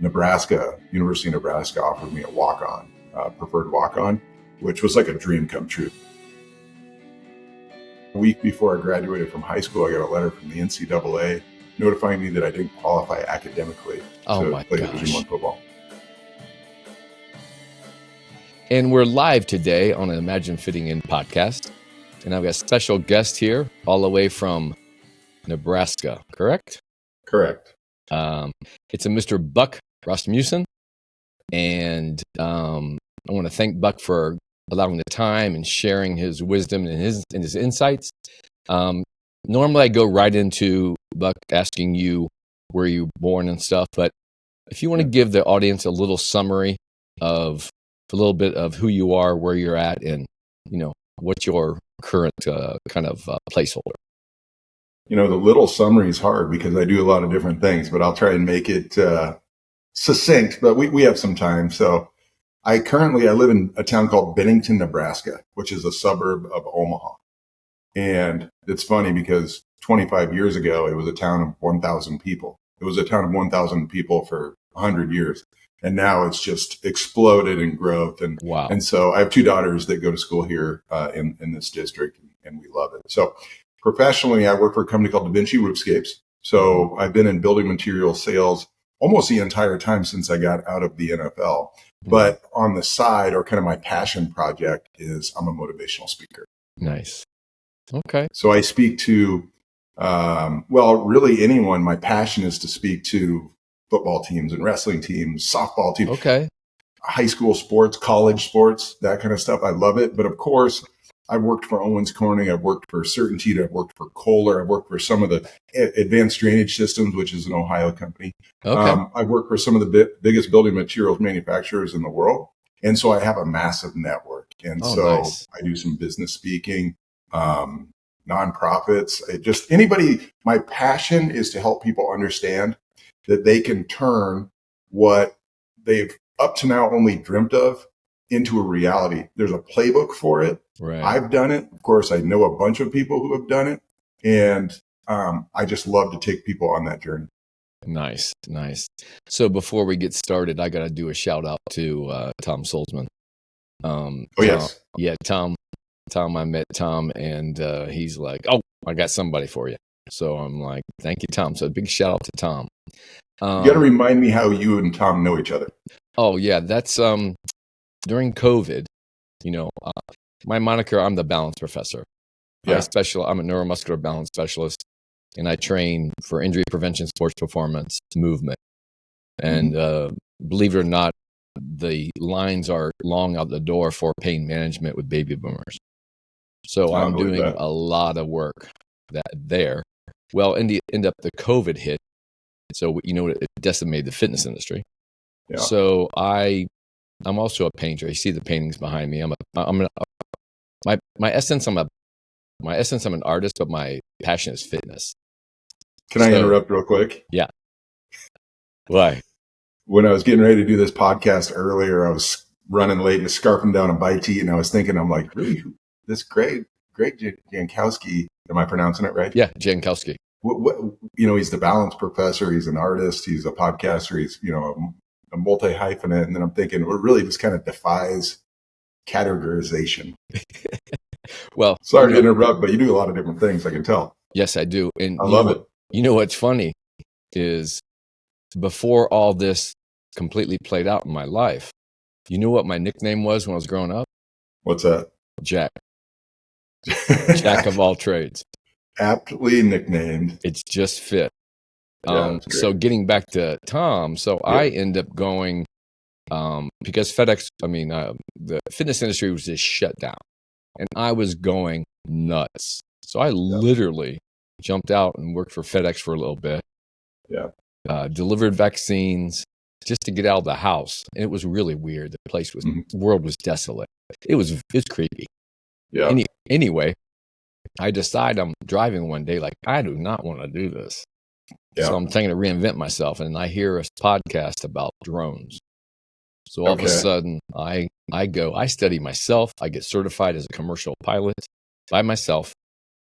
University of Nebraska offered me a walk-on, preferred walk-on, which was like a dream come true. A week before I graduated from high school, I got a letter from the NCAA notifying me that I didn't qualify academically to play Division I football. And we're live today on an Imagine Fitting In podcast. And I've got a special guest here all the way from Nebraska, correct? Correct. It's a Mr. Buck Rasmussen. And I want to thank Buck for allowing the time and sharing his wisdom and his insights. Normally I go right into Buck asking you where you were born and stuff, but if you want to give the audience a little summary of a little bit of who you are, where you're at, and what's your current kind of placeholder. The little summary is hard because I do a lot of different things, but I'll try and make it succinct. But we have some time, so I live in a town called Bennington, Nebraska, which is a suburb of Omaha. And it's funny because 25 years ago, it was a town of 1,000 people. It was a town of 1,000 people for 100 years. And now it's just exploded in growth. And wow. And so I have two daughters that go to school here in this district, and we love it. So professionally, I work for a company called Da Vinci Roofscapes. So I've been in building material sales almost the entire time since I got out of the NFL. But on the side, or kind of my passion project, is I'm a motivational speaker. Nice. Okay. So I speak to, really anyone. My passion is to speak to football teams and wrestling teams, softball teams, high school sports, college sports, that kind of stuff. I love it. But of course, I've worked for Owens Corning. I've worked for CertainTeed. I've worked for Kohler. I've worked for some of the advanced drainage systems, which is an Ohio company. I've worked for some of the biggest building materials manufacturers in the world. And so I have a massive network. And nice. I do some business speaking, nonprofits, anybody. My passion is to help people understand that they can turn what they've up to now only dreamt of into a reality. There's a playbook for it. Right. I've done it. Of course, I know a bunch of people who have done it. And I just love to take people on that journey. Nice. So before we get started, I got to do a shout out to Tom Solzman. Yes. Yeah, Tom, I met Tom, and he's like, oh, I got somebody for you. So I'm like, thank you, Tom. So big shout out to Tom. You got to remind me how you and Tom know each other. Oh, yeah. That's during COVID, my moniker, I'm the balance professor. Yeah. I'm a neuromuscular balance specialist, and I train for injury prevention, sports performance, movement. And believe it or not, the lines are long out the door for pain management with baby boomers. So I'm doing a lot of work there. Well, end up the COVID hit. So, it decimated the fitness industry. Yeah. So I'm also a painter. You see the paintings behind me. My essence, I'm an artist, but my passion is fitness. Can I interrupt real quick? Yeah. Why? When I was getting ready to do this podcast earlier, I was running late and scarfing down a bite to eat, and I was thinking, I'm like, really, this Greg Jankowski, am I pronouncing it right? Yeah, Jankowski. He's the balance professor. He's an artist. He's a podcaster. He's, a multi-hyphenate. And then I'm thinking, it really just kind of defies categorization. Well, sorry to interrupt, but you do a lot of different things, I can tell. Yes, I do. And I love it. You know what's funny is before all this completely played out in my life, you know what my nickname was when I was growing up? What's that? Jack. Jack of all trades. Aptly nicknamed. It's just fit. So getting back to Tom, I end up going because FedEx, the fitness industry was just shut down, and I was going nuts. So I literally jumped out and worked for FedEx for a little bit. Yeah. Delivered vaccines just to get out of the house. And it was really weird. The place was, the world was desolate. It's creepy. Yeah. Anyway, I decide I'm driving one day, like, I do not want to do this. Yeah. So I'm thinking to reinvent myself. And I hear a podcast about drones. So all of a sudden I study myself. I get certified as a commercial pilot by myself.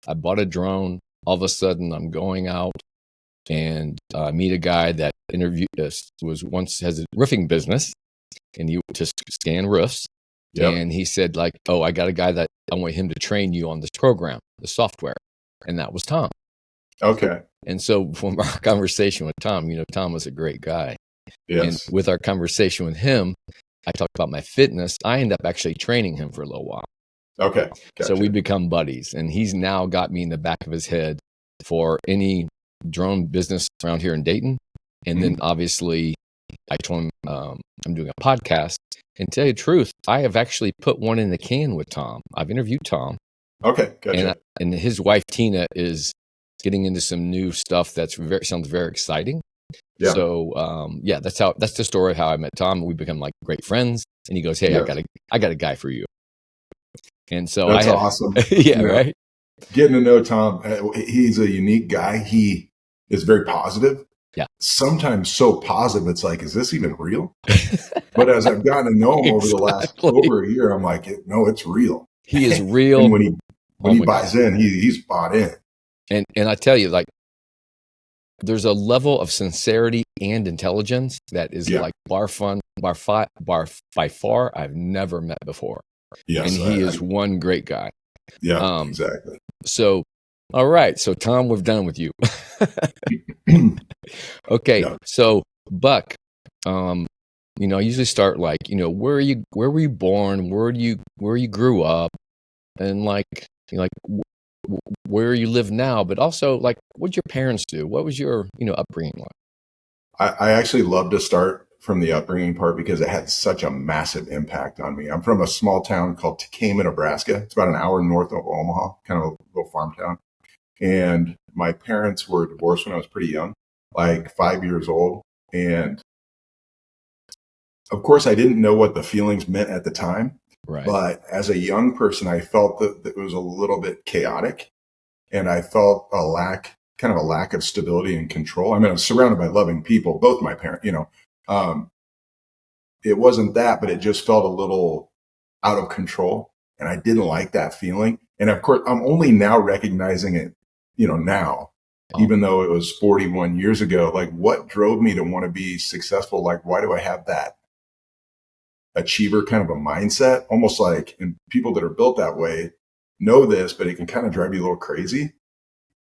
I bought a drone. All of a sudden I'm going out and meet a guy that interviewed us, has a roofing business, and he just scan roofs. Yep. And he said, like, oh, I got a guy that I want him to train you on this program, the software. And that was Tom. Okay. And so from our conversation with Tom, Tom was a great guy. Yes. And with our conversation with him, I talked about my fitness. I ended up actually training him for a little while. Okay. Gotcha. So we become buddies. And he's now got me in the back of his head for any drone business around here in Dayton. And then obviously I told him I'm doing a podcast. And to tell you the truth, I have actually put one in the can with Tom. I've interviewed Tom. Okay, gotcha. And his wife, Tina, is getting into some new stuff that sounds very exciting. Yeah. So, that's the story of how I met Tom. We become like great friends. And he goes, hey, I got a guy for you. And so that's awesome. Yeah, right. Getting to know Tom, he's a unique guy. He is very positive. Yeah. Sometimes so positive, it's like, is this even real? But as I've gotten to know him over the last over a year, I'm like, no, it's real. He is real. And when he buys in, he's bought in. And I tell you, like, there's a level of sincerity and intelligence that is like by far I've never met before. Yes, and he is one great guy. Yeah, exactly. So, all right. So, Tom, we're done with you. Okay. Yeah. So, Buck, I usually start like, where were you born? Where you grew up? And where you live now, but also like, what'd your parents do? What was your, upbringing like? I actually love to start from the upbringing part because it had such a massive impact on me. I'm from a small town called Kohler, Nebraska. It's about an hour north of Omaha, kind of a little farm town. And my parents were divorced when I was pretty young, like 5 years old. And of course, I didn't know what the feelings meant at the time. Right. But as a young person, I felt that it was a little bit chaotic. And I felt a lack of stability and control. I mean, I was surrounded by loving people, both my parents, it wasn't that, but it just felt a little out of control. And I didn't like that feeling. And of course, I'm only now recognizing it, now, even though it was 41 years ago, like what drove me to want to be successful? Like, why do I have that achiever kind of a mindset? Almost like, and people that are built that way know this, but it can kind of drive you a little crazy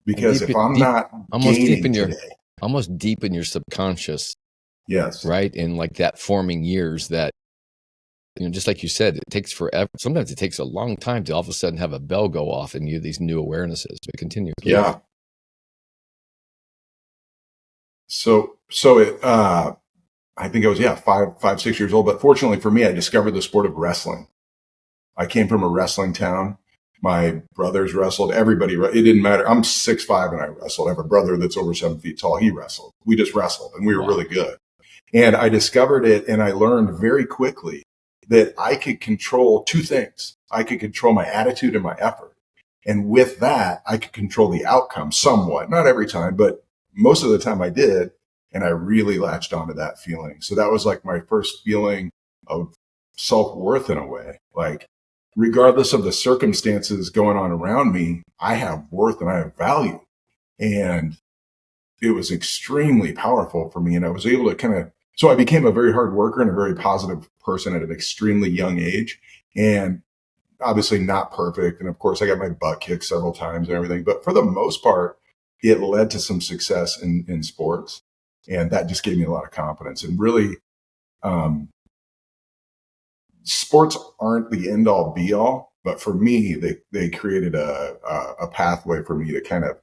because if I'm not gaining today, almost deep in your subconscious. Yes. Right. And like that forming years that, just like you said, it takes forever. Sometimes it takes a long time to all of a sudden have a bell go off and you these new awarenesses, but continue. Yeah. So it, I think I was, 5, 6 years old, but fortunately for me, I discovered the sport of wrestling. I came from a wrestling town. My brothers wrestled. Everybody, it didn't matter. I'm 6'5" and I wrestled. I have a brother that's over 7 feet tall. He wrestled. We just wrestled and we were really good. And I discovered it and I learned very quickly that I could control two things. I could control my attitude and my effort. And with that, I could control the outcome somewhat. Not every time, but most of the time I did. And I really latched onto that feeling. So that was like my first feeling of self-worth in a way. Like, regardless of the circumstances going on around me, I have worth and I have value. And it was extremely powerful for me. And I was able to so I became a very hard worker and a very positive person at an extremely young age. And obviously not perfect. And of course, I got my butt kicked several times and everything. But for the most part, it led to some success in sports. And that just gave me a lot of confidence. And really, sports aren't the end all be all, but for me, they created a pathway for me to kind of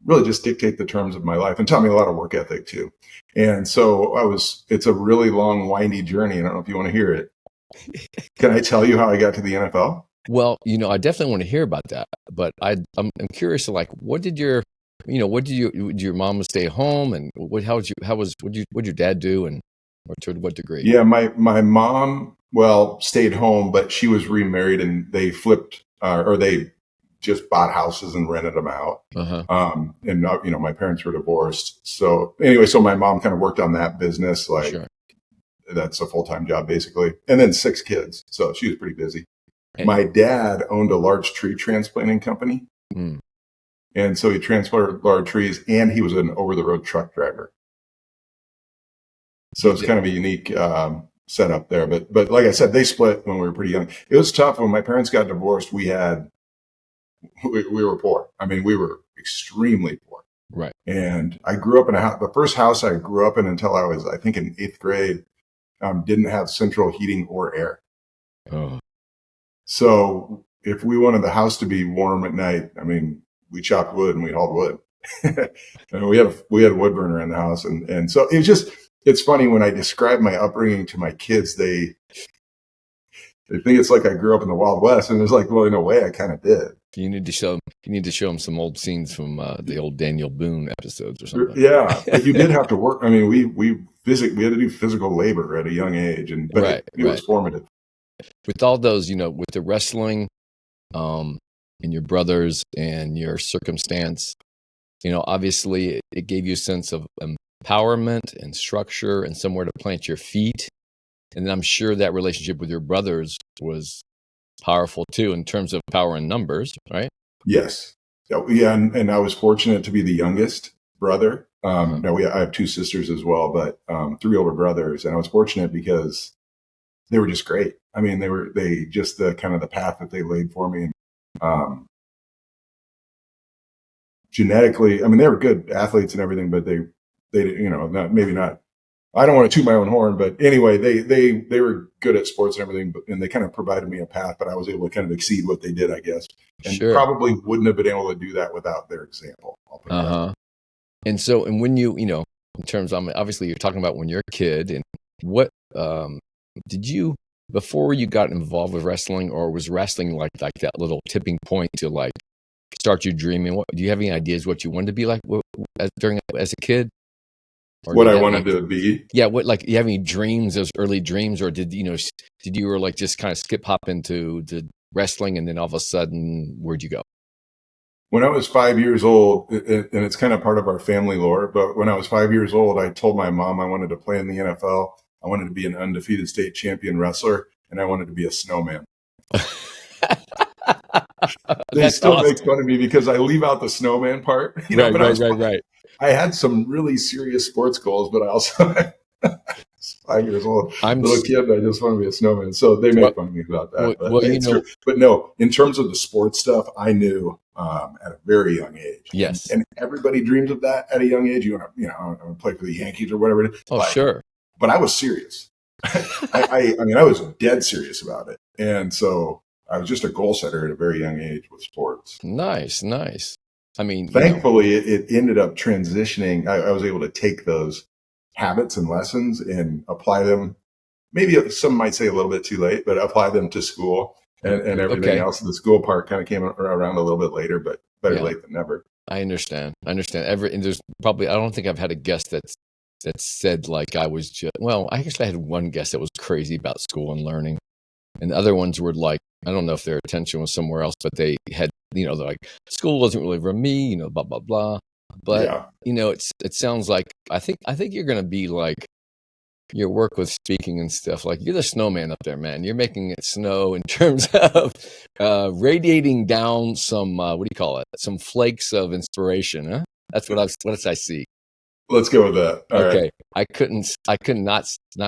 really just dictate the terms of my life and taught me a lot of work ethic too. And so it's a really long, windy journey. I don't know if you want to hear it. Can I tell you how I got to the NFL? Well, I definitely want to hear about that, but I'm curious, like, did your mom stay home and what'd your dad do and to what degree? Yeah, my mom, stayed home, but she was remarried and they flipped, or they just bought houses and rented them out. Uh-huh. And my parents were divorced. So anyway, so my mom kind of worked on that business. Like, sure. That's a full-time job basically. And then 6 kids. So she was pretty busy. My dad owned a large tree transplanting company. And so he transplanted large trees, and he was an over-the-road truck driver. So it's kind of a unique setup there. But like I said, they split when we were pretty young. It was tough. When my parents got divorced, we were poor. I mean, we were extremely poor. Right. And I grew up in a house. The first house I grew up in until I was, I think, in 8th grade, didn't have central heating or air. Oh. So if we wanted the house to be warm at night, I mean, we chopped wood and we hauled wood. And we had a wood burner in the house. And so it was just, it's funny when I describe my upbringing to my kids, they think it's like I grew up in the Wild West, and it's like, well, in a way I kind of did. You need to show them some old scenes from the old Daniel Boone episodes or something. Yeah, but you did have to work. I mean, we had to do physical labor at a young age, but it was formative. With all those, with the wrestling, and your brothers and your circumstance, obviously it gave you a sense of empowerment and structure and somewhere to plant your feet. And then I'm sure that relationship with your brothers was powerful too, in terms of power in numbers, right? Yes. Yeah. And I was fortunate to be the youngest brother. I have 2 sisters as well, but 3 older brothers. And I was fortunate because they were just great. I mean, they just the kind of the path that they laid for me. Genetically, I mean, they were good athletes and everything, but they maybe not. I don't want to toot my own horn, but anyway, they were good at sports and everything, and they kind of provided me a path, but I was able to kind of exceed what they did, I guess, and probably wouldn't have been able to do that without their example. And so, and when you in terms of, obviously you're talking about when you're a kid, and what did you, before you got involved with wrestling, or was wrestling like that little tipping point to like start you dreaming? What do you have any ideas what you wanted to be like as a kid? Or what I wanted to be? Yeah. What, like, you have any dreams, those early dreams, or did you were like just kind of skip hop into the wrestling, and then all of a sudden, where'd you go? When I was 5 years old, and it's kind of part of our family lore, but when I was 5 years old, I told my mom I wanted to play in the NFL. I wanted to be an undefeated state champion wrestler, and I wanted to be a snowman. They still make fun of me because I leave out the snowman part. Right. I had some really serious sports goals, but I also 5 years old, little kid. I just want to be a snowman. So they make fun of me about that. But no, in terms of the sports stuff, I knew at a very young age. Yes, and everybody dreams of that at a young age. I want to play for the Yankees or whatever it is. Oh, sure. But I was serious. I mean, I was dead serious about it, and so I was just a goal setter at a very young age with sports. Nice. I mean, thankfully, it ended up transitioning. I was able to take those habits and lessons and apply them. Maybe some might say a little bit too late, but apply them to school and everything else. The school part kind of came around a little bit later, but better late than never. I understand. And there's probably, I don't think I've had a guest that said like I was just, well, I actually had one guest that was crazy about school and learning. And the other ones were like, I don't know if their attention was somewhere else, but they had, they're like, school wasn't really for me, blah, blah, blah. But, it sounds like, I think you're going to be like, your work with speaking and stuff, like you're the snowman up there, man. You're making it snow in terms of radiating down some, what do you call it? Some flakes of inspiration, huh? That's what I see. Let's go with that. All okay. Right. I could not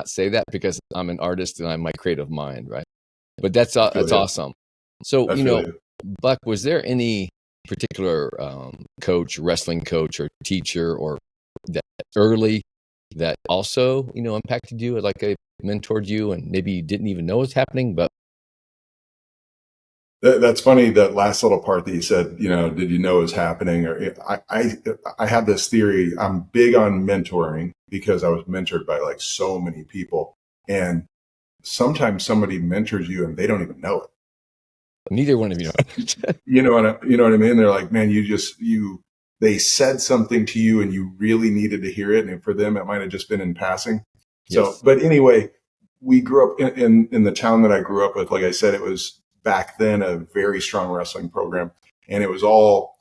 say that because I'm an artist and I'm my creative mind, right? But that's awesome. So, Buck, was there any particular wrestling coach or teacher or that early that also, impacted you, like mentored you, and maybe you didn't even know was happening, but that's funny, that last little part that you said, did you know it was happening? Or I have this theory. I'm big on mentoring because I was mentored by like so many people, and sometimes somebody mentors you and they don't even know it. Neither one of you know. you know what I mean? They're like, man, they said something to you and you really needed to hear it. And for them, it might've just been in passing. So, but anyway, we grew up in the town that I grew up with. Like I said, it was back then a very strong wrestling program, and it was all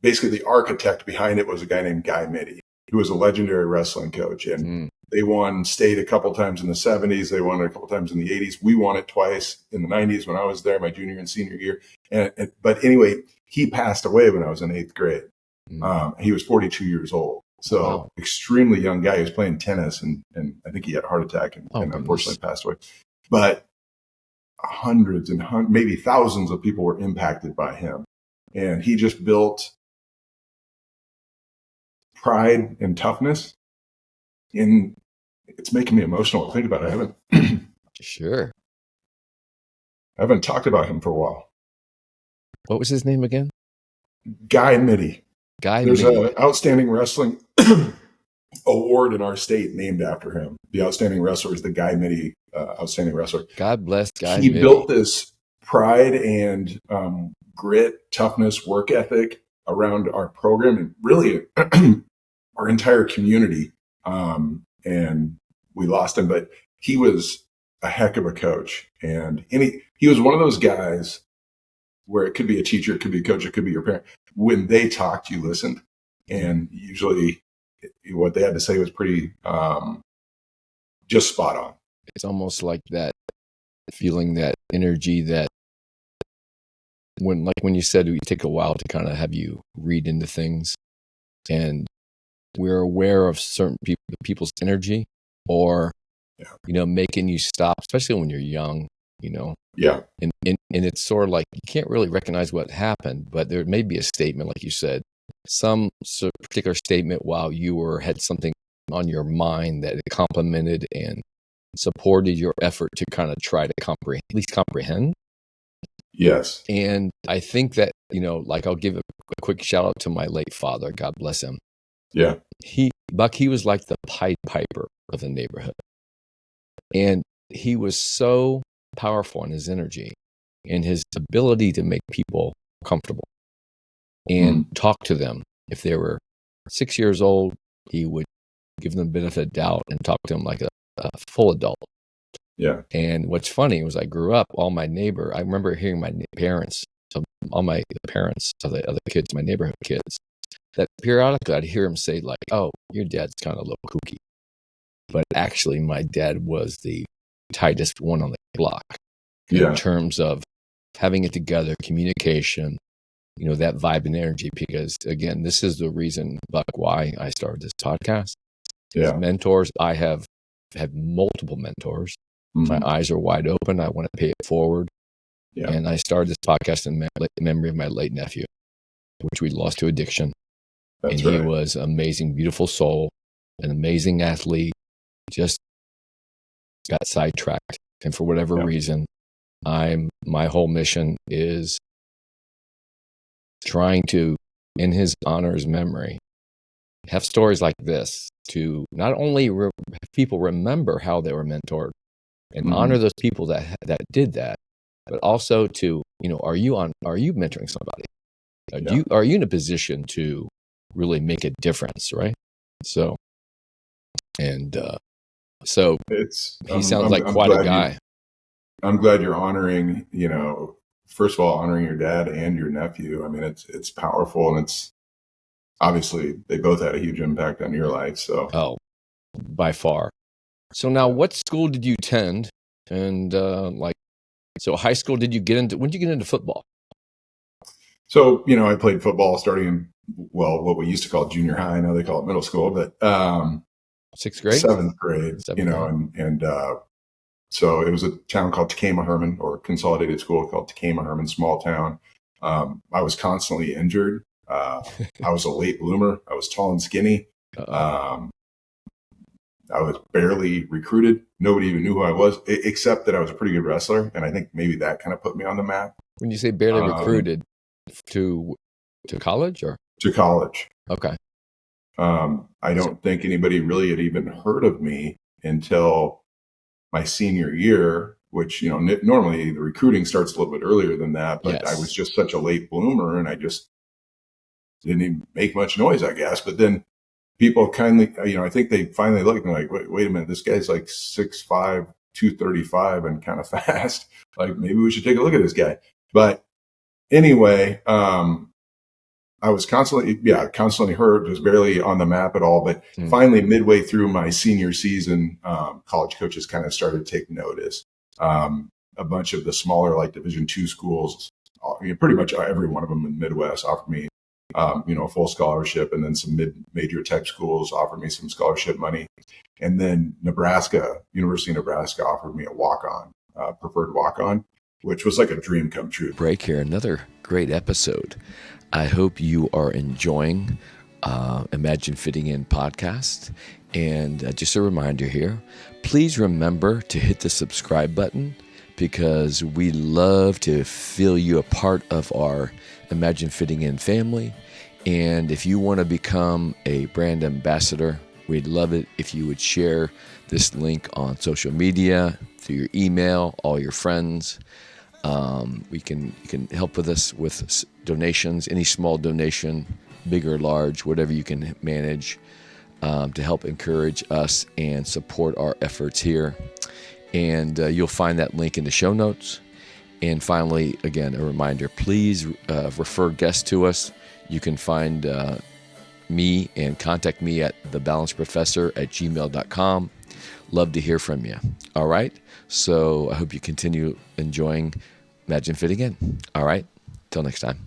basically, the architect behind it was a guy named Guy Mitty, who was a legendary wrestling coach. And they won state a couple times in the 70s. They won it a couple times in the 80s. We won it twice in the 90s when I was there, my junior and senior year. But anyway, he passed away when I was in 8th grade. He was 42 years old. So extremely young guy. He was playing tennis and I think he had a heart attack and unfortunately passed away. But hundreds and maybe thousands of people were impacted by him. And he just built pride and toughness. And it's making me emotional to think about it. I haven't talked about him for a while. What was his name again? Guy Mitty. There's Mitty. an outstanding wrestling award in our state named after him. The outstanding wrestler is the Guy Mitty outstanding wrestler. God bless Guy He Mitty. built this pride and grit, toughness, work ethic around our program and really our entire community. And we lost him, but he was a heck of a coach. And he was one of those guys where it could be a teacher, it could be a coach, it could be your parent. When they talked, you listened. And usually what they had to say was pretty just spot on. It's almost like that feeling, that energy that when you said it would take a while to kind of have you read into things, and we're aware of certain people's energy or, making you stop, especially when you're young, Yeah. And it's sort of like you can't really recognize what happened, but there may be a statement, like you said, some particular statement while you had something on your mind that it complimented and supported your effort to kind of try to at least comprehend. Yes. And I think that, I'll give a quick shout out to my late father, God bless him. Yeah. He was like the Pied Piper of the neighborhood. And he was so powerful in his energy and his ability to make people comfortable and talk to them. If they were 6 years old, he would give them the benefit of doubt and talk to them like a full adult. Yeah. And what's funny was I grew up, I remember hearing my parents, so all my parents of the other kids, my neighborhood kids, that periodically I'd hear him say like, "Oh, your dad's kind of a little kooky." But actually my dad was the tightest one on the block in terms of having it together, communication, that vibe and energy. Because again, this is the reason, Buck, why I started this podcast. Yeah. Mentors. I have had multiple mentors. My eyes are wide open. I want to pay it forward. Yeah. And I started this podcast in memory of my late nephew, which we lost to addiction. He was an amazing, beautiful soul, an amazing athlete, just got sidetracked. And for whatever reason, my whole mission is trying to, in his honor, his memory, have stories like this to not only people remember how they were mentored and honor those people that did that, but also to, are you mentoring somebody? Are you in a position to really make a difference, right? So, and he sounds like quite a guy. I'm glad you're honoring, first of all, honoring your dad and your nephew. I mean, it's powerful, and it's obviously they both had a huge impact on your life. So, by far. So now, what school did you attend? And so high school, when did you get into football? So, I played football starting in, what we used to call junior high. Now they call it middle school, but 6th grade, 7th grade, and so it was a town called Takema Herman, or consolidated school called Takema Herman, small town. I was constantly injured. I was a late bloomer. I was tall and skinny. I was barely recruited. Nobody even knew who I was, except that I was a pretty good wrestler. And I think maybe that kind of put me on the map. When you say barely recruited, to college or? To college. Okay. I don't think anybody really had even heard of me until my senior year, which, normally the recruiting starts a little bit earlier than that. But I was just such a late bloomer, and I just didn't even make much noise, I guess. But then people kindly, I think they finally looked at me like, wait a minute, this guy's like 6'5", 235 and kind of fast. Like, maybe we should take a look at this guy. But anyway, I was constantly hurt, just barely on the map at all. But finally, midway through my senior season, college coaches kind of started to take notice. A bunch of the smaller, like Division II schools pretty much every one of them in the Midwest offered me, a full scholarship, and then some mid-major type schools offered me some scholarship money. And then University of Nebraska offered me a walk-on, preferred walk-on, which was like a dream come true. Break here, another great episode. I hope you are enjoying Imagine Fitting In podcast. And just a reminder here, please remember to hit the subscribe button, because we love to feel you a part of our Imagine Fitting In family. And if you want to become a brand ambassador, we'd love it if you would share this link on social media, through your email, all your friends. You can help with us with donations, any small donation, big or large, whatever you can manage, to help encourage us and support our efforts here. And you'll find that link in the show notes. And finally, again, a reminder, please refer guests to us. You can find me and contact me at thebalanceprofessor@gmail.com. Love to hear from you. All right? So I hope you continue enjoying Imagine Fitting In. All right? Till next time.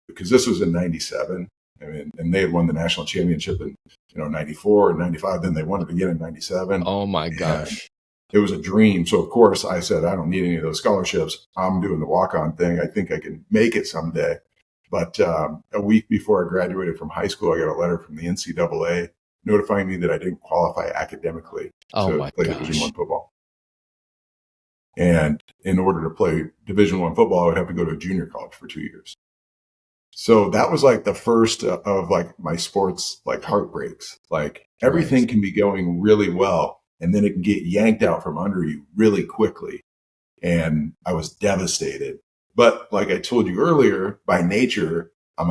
Because this was in 97. And they had won the national championship in 94 and 95. Then they won it again in 97. Oh, my gosh. It was a dream. So, of course, I said, I don't need any of those scholarships. I'm doing the walk-on thing. I think I can make it someday. But a week before I graduated from high school, I got a letter from the NCAA notifying me that I didn't qualify academically to play Division I football. And in order to play Division I football, I would have to go to a junior college for 2 years. So that was like the first of like my sports like heartbreaks. Like everything can be going really well, and then it can get yanked out from under you really quickly. And I was devastated. But like I told you earlier, by nature, I'm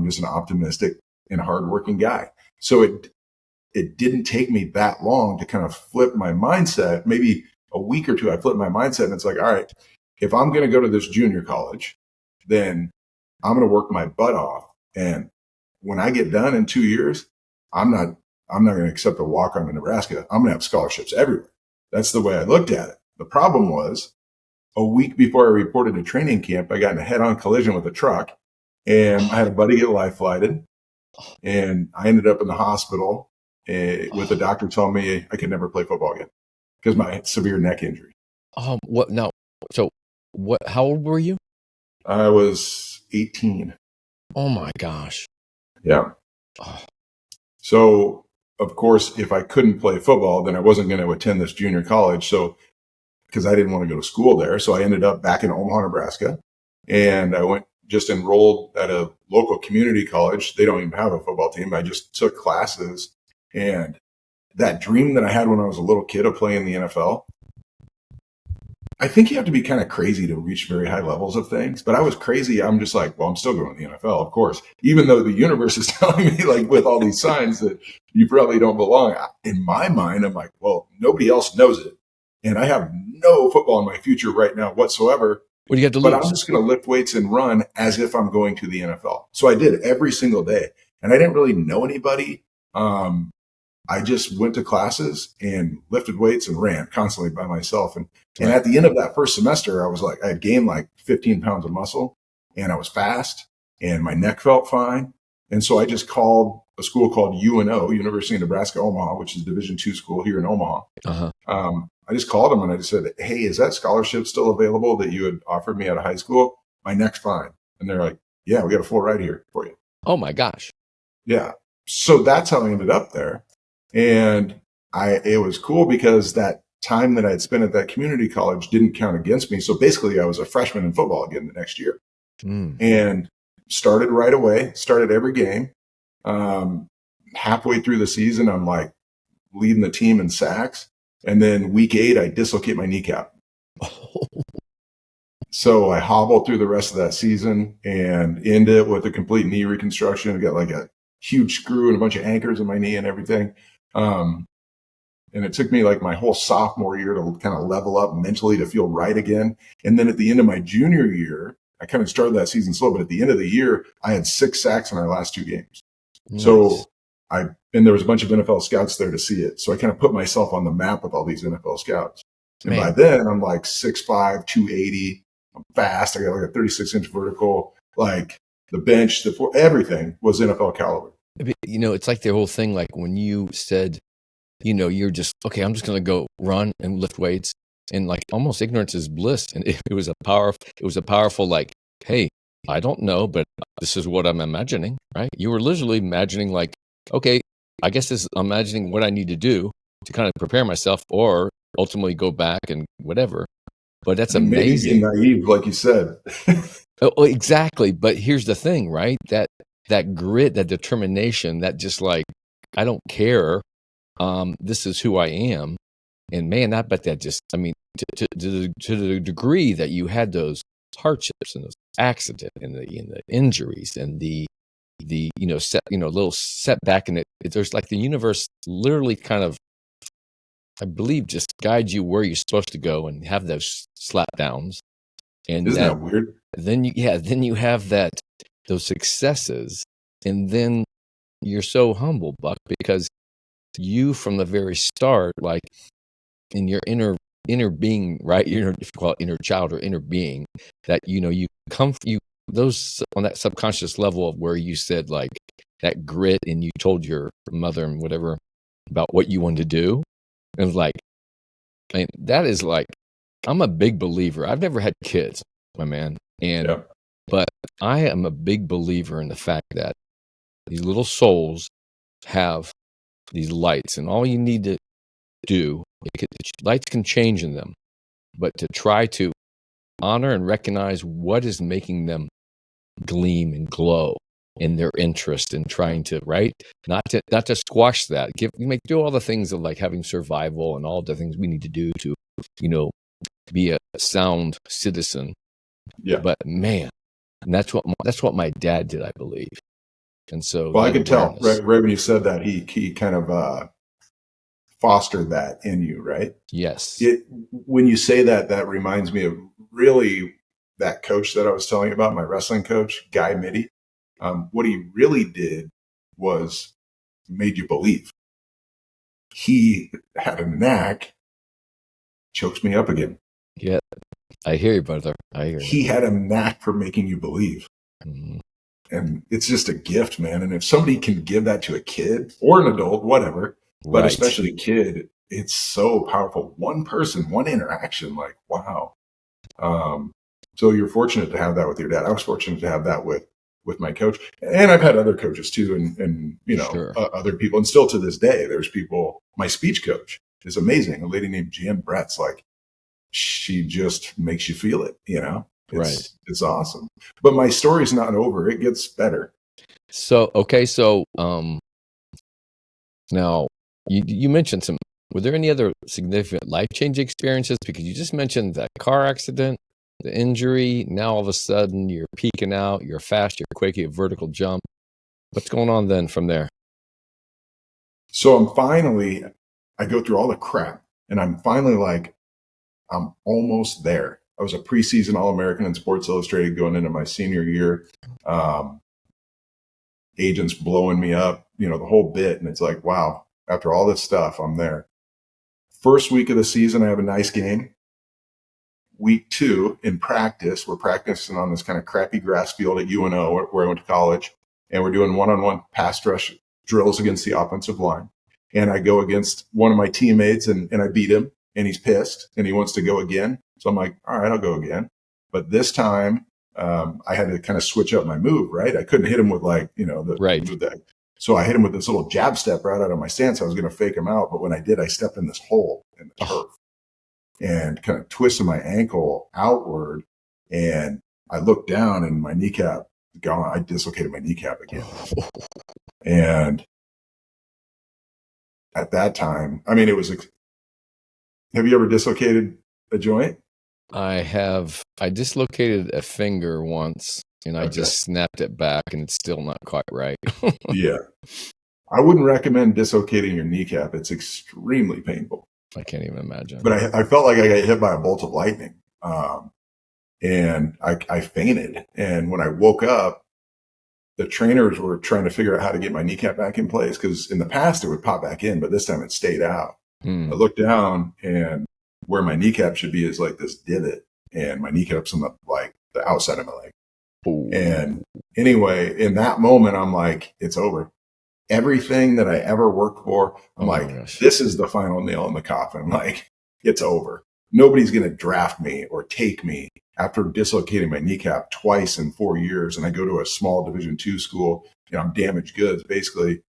just an optimistic and hardworking guy. So it didn't take me that long to kind of flip my mindset. Maybe a week or two, I flipped my mindset, and it's like, all right, if I'm going to go to this junior college, then I'm going to work my butt off. And when I get done in 2 years, I'm not going to accept a walk-on in Nebraska. I'm going to have scholarships everywhere. That's the way I looked at it. The problem was, a week before I reported to training camp, I got in a head-on collision with a truck, and I had a buddy get life flighted, and I ended up in the hospital with the doctor telling me I could never play football again because of my severe neck injury. What now? So what? How old were you? I was 18. Oh my gosh. Yeah. Oh. So, of course, if I couldn't play football, then I wasn't going to attend this junior college. So, because I didn't want to go to school there. So I ended up back in Omaha, Nebraska, and I just enrolled at a local community college. They don't even have a football team. I just took classes, and that dream that I had when I was a little kid of playing in the NFL, I think you have to be kind of crazy to reach very high levels of things. But I was crazy. I'm just like, well, I'm still going to the NFL, of course, even though the universe is telling me, like, with all these signs that you probably don't belong. In my mind, I'm like, well, nobody else knows it. And I have no football in my future right now whatsoever. What do you have to lose? But I'm just going to lift weights and run as if I'm going to the NFL. So I did every single day. And I didn't really know anybody. I just went to classes and lifted weights and ran constantly by myself. And at the end of that first semester, I had gained like 15 pounds of muscle, and I was fast, and my neck felt fine. And so I just called a school called UNO, University of Nebraska Omaha, which is a Division II school here in Omaha. Uh-huh. I just called them and I just said, hey, is that scholarship still available that you had offered me out of high school? My neck's fine. And they're like, yeah, we got a full ride here for you. Oh my gosh. Yeah. So that's how I ended up there. And it was cool because that time that I had spent at that community college didn't count against me. So basically I was a freshman in football again the next year. And started right away, started every game. Halfway through the season, I'm like leading the team in sacks. And then week 8, I dislocate my kneecap. So I hobbled through the rest of that season and ended it with a complete knee reconstruction. I got like a huge screw and a bunch of anchors in my knee and everything. And it took me like my whole sophomore year to kind of level up mentally to feel right again. And then at the end of my junior year, I kind of started that season slow, but at the end of the year, I had 6 sacks in our last 2 games. Nice. So and there was a bunch of NFL scouts there to see it. So I kind of put myself on the map with all these NFL scouts. And by then I'm like 6'5", 280. I'm fast. I got like a 36-inch vertical. Like the bench, everything was NFL caliber. It's like the whole thing. Like when you said, you're just okay. I'm just gonna go run and lift weights, and like almost ignorance is bliss. And it was a powerful like, hey, I don't know, but this is what I'm imagining. Right? You were literally imagining like, okay, I guess I'm imagining what I need to do to kind of prepare myself, or ultimately go back and whatever. But that's amazing. Maybe being naive, like you said. Oh, exactly. But here's the thing, right? That grit, that determination, that just like, I don't care. This is who I am. And man, I bet that just, I mean, to the degree that you had those hardships and those accidents and the injuries and the little setback in it, there's like the universe literally kind of, I believe, just guides you where you're supposed to go and have those slap downs. And isn't that weird? Then you have those successes, and then you're so humble, Buck, because you from the very start, like in your inner being, right? If you call it inner child or inner being, that you those on that subconscious level of where you said like that grit, and you told your mother and whatever about what you wanted to do, and like, and that is like, I'm a big believer. I've never had kids, my man, but I am a big believer in the fact that these little souls have these lights, and all you need to do, lights can change in them, but to try to honor and recognize what is making them gleam and glow in their interest in trying to, right? Not to squash that. Do all the things of like having survival and all the things we need to do to, be a sound citizen. Yeah. But man, and that's what my dad did, I believe. And so, well, I could tell right when you said that he kind of fostered that in you, right? Yes. When you say that, that reminds me of really that coach that I was telling you about, my wrestling coach, Guy Mitty. What he really did was made you believe. He had a knack. Chokes me up again. Yeah, I hear you, brother. I hear you. He had a knack for making you believe. Mm-hmm. And it's just a gift, man. And if somebody can give that to a kid or an adult, whatever, but especially a kid, it's so powerful. One person, one interaction, like, wow. So you're fortunate to have that with your dad. I was fortunate to have that with my coach. And I've had other coaches too, and other people. And still to this day, there's people, my speech coach is amazing. A lady named Jan Brett's like, she just makes you feel it, It's awesome. But my story's not over. It gets better. So, okay. So, now you mentioned were there any other significant life-changing experiences? Because you just mentioned that car accident, the injury. Now all of a sudden you're peaking out, you're fast, you're quick, you have vertical jump. What's going on then from there? So I go through all the crap, and I'm finally like, I'm almost there. I was a preseason All-American in Sports Illustrated going into my senior year. Agents blowing me up, the whole bit. And it's like, wow, after all this stuff, I'm there. First week of the season, I have a nice game. Week 2 in practice, we're practicing on this kind of crappy grass field at UNO where I went to college. And we're doing one-on-one pass rush drills against the offensive line. And I go against one of my teammates and I beat him. And he's pissed and he wants to go again. So I'm like, all right, I'll go again. But this time I had to kind of switch up my move, right? I couldn't hit him with move that. So I hit him with this little jab step right out of my stance. I was going to fake him out. But when I did, I stepped in this hole in the turf and kind of twisted my ankle outward. And I looked down and my kneecap gone. I dislocated my kneecap again. And at that time, I mean, it was have you ever dislocated a joint? I have. I dislocated a finger once, and I just snapped it back, and it's still not quite right. Yeah. I wouldn't recommend dislocating your kneecap. It's extremely painful. I can't even imagine. But I felt like I got hit by a bolt of lightning. And I fainted. And when I woke up, the trainers were trying to figure out how to get my kneecap back in place, because in the past it would pop back in, but this time it stayed out. I looked down, and where my kneecap should be is like this divot. and my kneecap's on the outside of my leg. Ooh. And anyway, in that moment, I'm like, it's over. Everything that I ever worked for, I'm this is the final nail in the coffin. I'm like, it's over. Nobody's going to draft me or take me after dislocating my kneecap twice in 4 years. And I go to a small Division II school, I'm damaged goods, basically.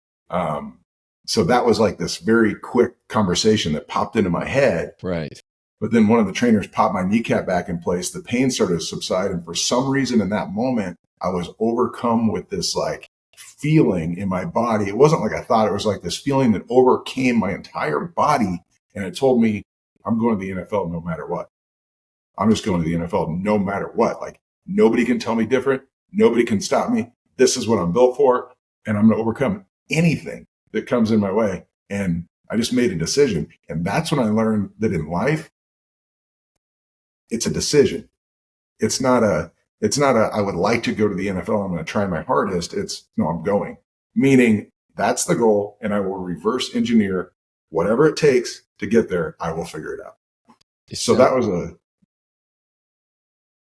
So that was like this very quick conversation that popped into my head. Right. But then one of the trainers popped my kneecap back in place. The pain started to subside. And for some reason in that moment, I was overcome with this like feeling in my body. It wasn't like I thought. It was like this feeling that overcame my entire body. And it told me, I'm going to the NFL no matter what. I'm just going to the NFL no matter what. Like, nobody can tell me different. Nobody can stop me. This is what I'm built for. And I'm going to overcome anything that comes in my way. And I just made a decision. And that's when I learned that in life, it's a decision. It's not a, I would like to go to the NFL. I'm going to try my hardest. It's no, I'm going, meaning that's the goal. And I will reverse engineer whatever it takes to get there. I will figure it out. So that was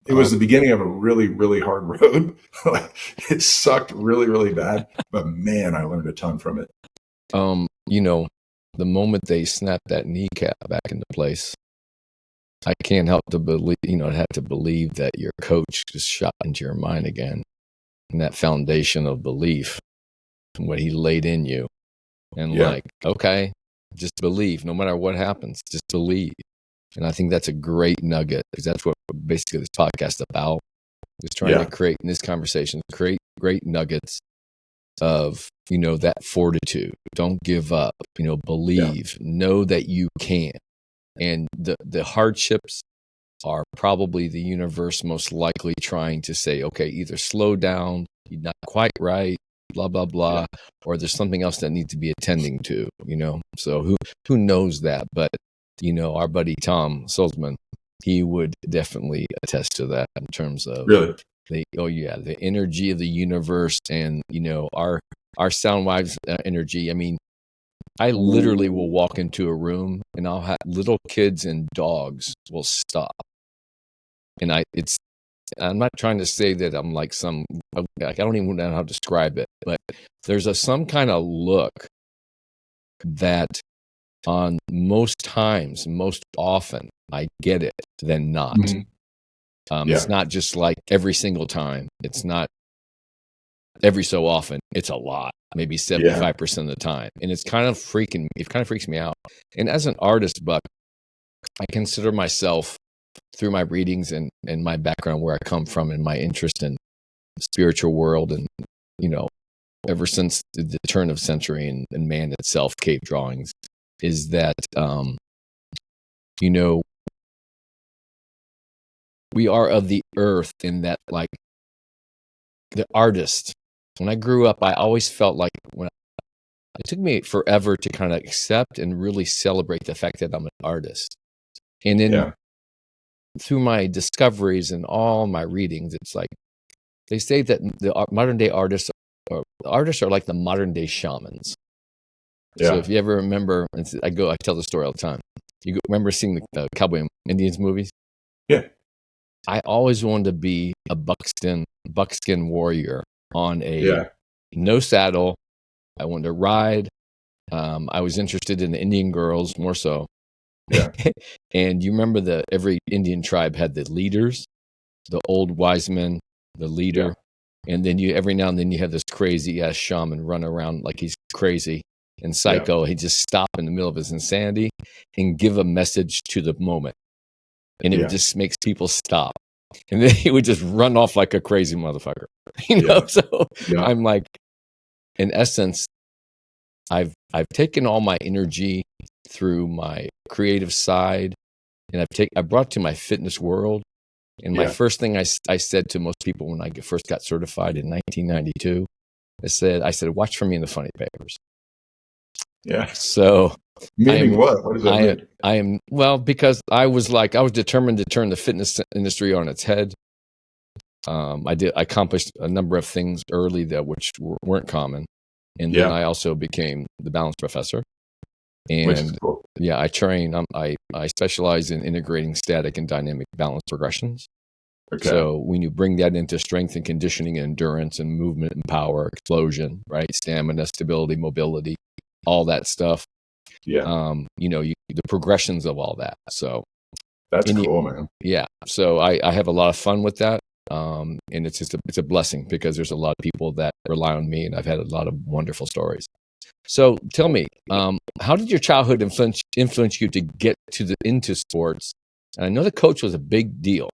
it was the beginning of a really, really hard road. It sucked really, really bad, but man, I learned a ton from it. The moment they snapped that kneecap back into place, I can't help to believe, I had to believe that your coach just shot into your mind again. And that foundation of belief and what he laid in you. And okay, just believe no matter what happens, just believe. And I think that's a great nugget because that's what basically this podcast is about. Just trying to create in this conversation, create great nuggets of, that fortitude. Don't give up, believe, know that you can. And the hardships are probably the universe most likely trying to say, okay, either slow down, you're not quite right, blah, blah, blah, or there's something else that needs to be attending to, So who knows that? But, our buddy Tom Sulzman, he would definitely attest to that in terms of the energy of the universe and, our sound waves energy. I mean, I literally will walk into a room and I'll have little kids and dogs will stop. And I'm not trying to say that I'm like I don't even know how to describe it, but there's some kind of look that on most times, most often, I get it than not. Mm-hmm. It's not just like every single time. It's not every so often. It's a lot, maybe 75% of the time. And it kind of freaks me out. And as an artist, Buck, I consider myself through my readings and my background, where I come from and my interest in the spiritual world. And, ever since the turn of century and man itself, cave drawings, is that, we are of the earth in that, like, the artist. When I grew up, I always felt like it took me forever to kind of accept and really celebrate the fact that I'm an artist. And then through my discoveries and all my readings, it's like they say that the modern day artists are like the modern day shamans. Yeah. So if you ever remember, I tell the story all the time. You remember seeing the Cowboy and Indians movies? Yeah. I always wanted to be a buckskin warrior on no saddle. I wanted to ride. I was interested in the Indian girls more so. Yeah. And you remember every Indian tribe had the leaders, the old wise men, the leader. Yeah. And then every now and then you have this crazy ass shaman run around like he's crazy and psycho. Yeah. He'd just stop in the middle of his insanity and give a message to the moment. And it just makes people stop. And then he would just run off like a crazy motherfucker. So I'm like, in essence, I've taken all my energy through my creative side, and I brought to my fitness world. And my first thing I said to most people when I first got certified in 1992, I said, watch for me in the funny papers. Yeah. So meaning what? What does that mean? Because I was determined to turn the fitness industry on its head. I accomplished a number of things early which weren't common. And then I also became the balance professor. Which is And cool. yeah, I train. I specialize in integrating static and dynamic balance progressions. Okay. So when you bring that into strength and conditioning and endurance and movement and power, explosion, right? Stamina, stability, mobility, all that stuff. Yeah. The progressions of all that. So That's cool, man. Yeah. So I have a lot of fun with that. And it's a blessing because there's a lot of people that rely on me, and I've had a lot of wonderful stories. So tell me, how did your childhood influence you to get into sports? And I know the coach was a big deal.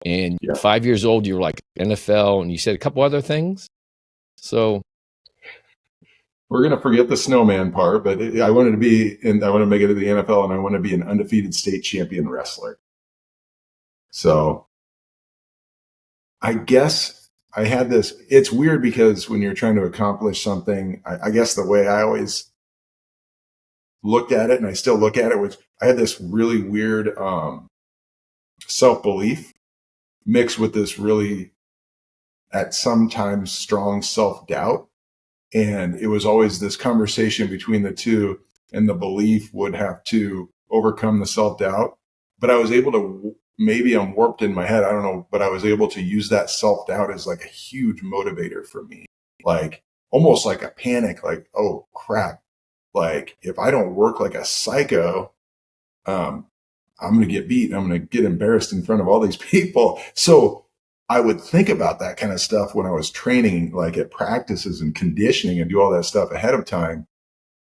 And 5 years old, you were like NFL, and you said a couple other things. So we're gonna forget the snowman part, but I wanted to make it to the NFL, and I want to be an undefeated state champion wrestler. So I guess I had this. It's weird because when you're trying to accomplish something, I guess the way I always looked at it, and I still look at it, was I had this really weird self-belief mixed with this really, at sometimes, strong self-doubt. And it was always this conversation between the two, and the belief would have to overcome the self-doubt. But I was able to, maybe I'm warped in my head, I don't know, but I was able to use that self-doubt as like a huge motivator for me. Like almost like a panic, like, oh crap. Like if I don't work like a psycho, I'm going to get beat. I'm going to get embarrassed in front of all these people. So I would think about that kind of stuff when I was training, like at practices and conditioning, and do all that stuff ahead of time.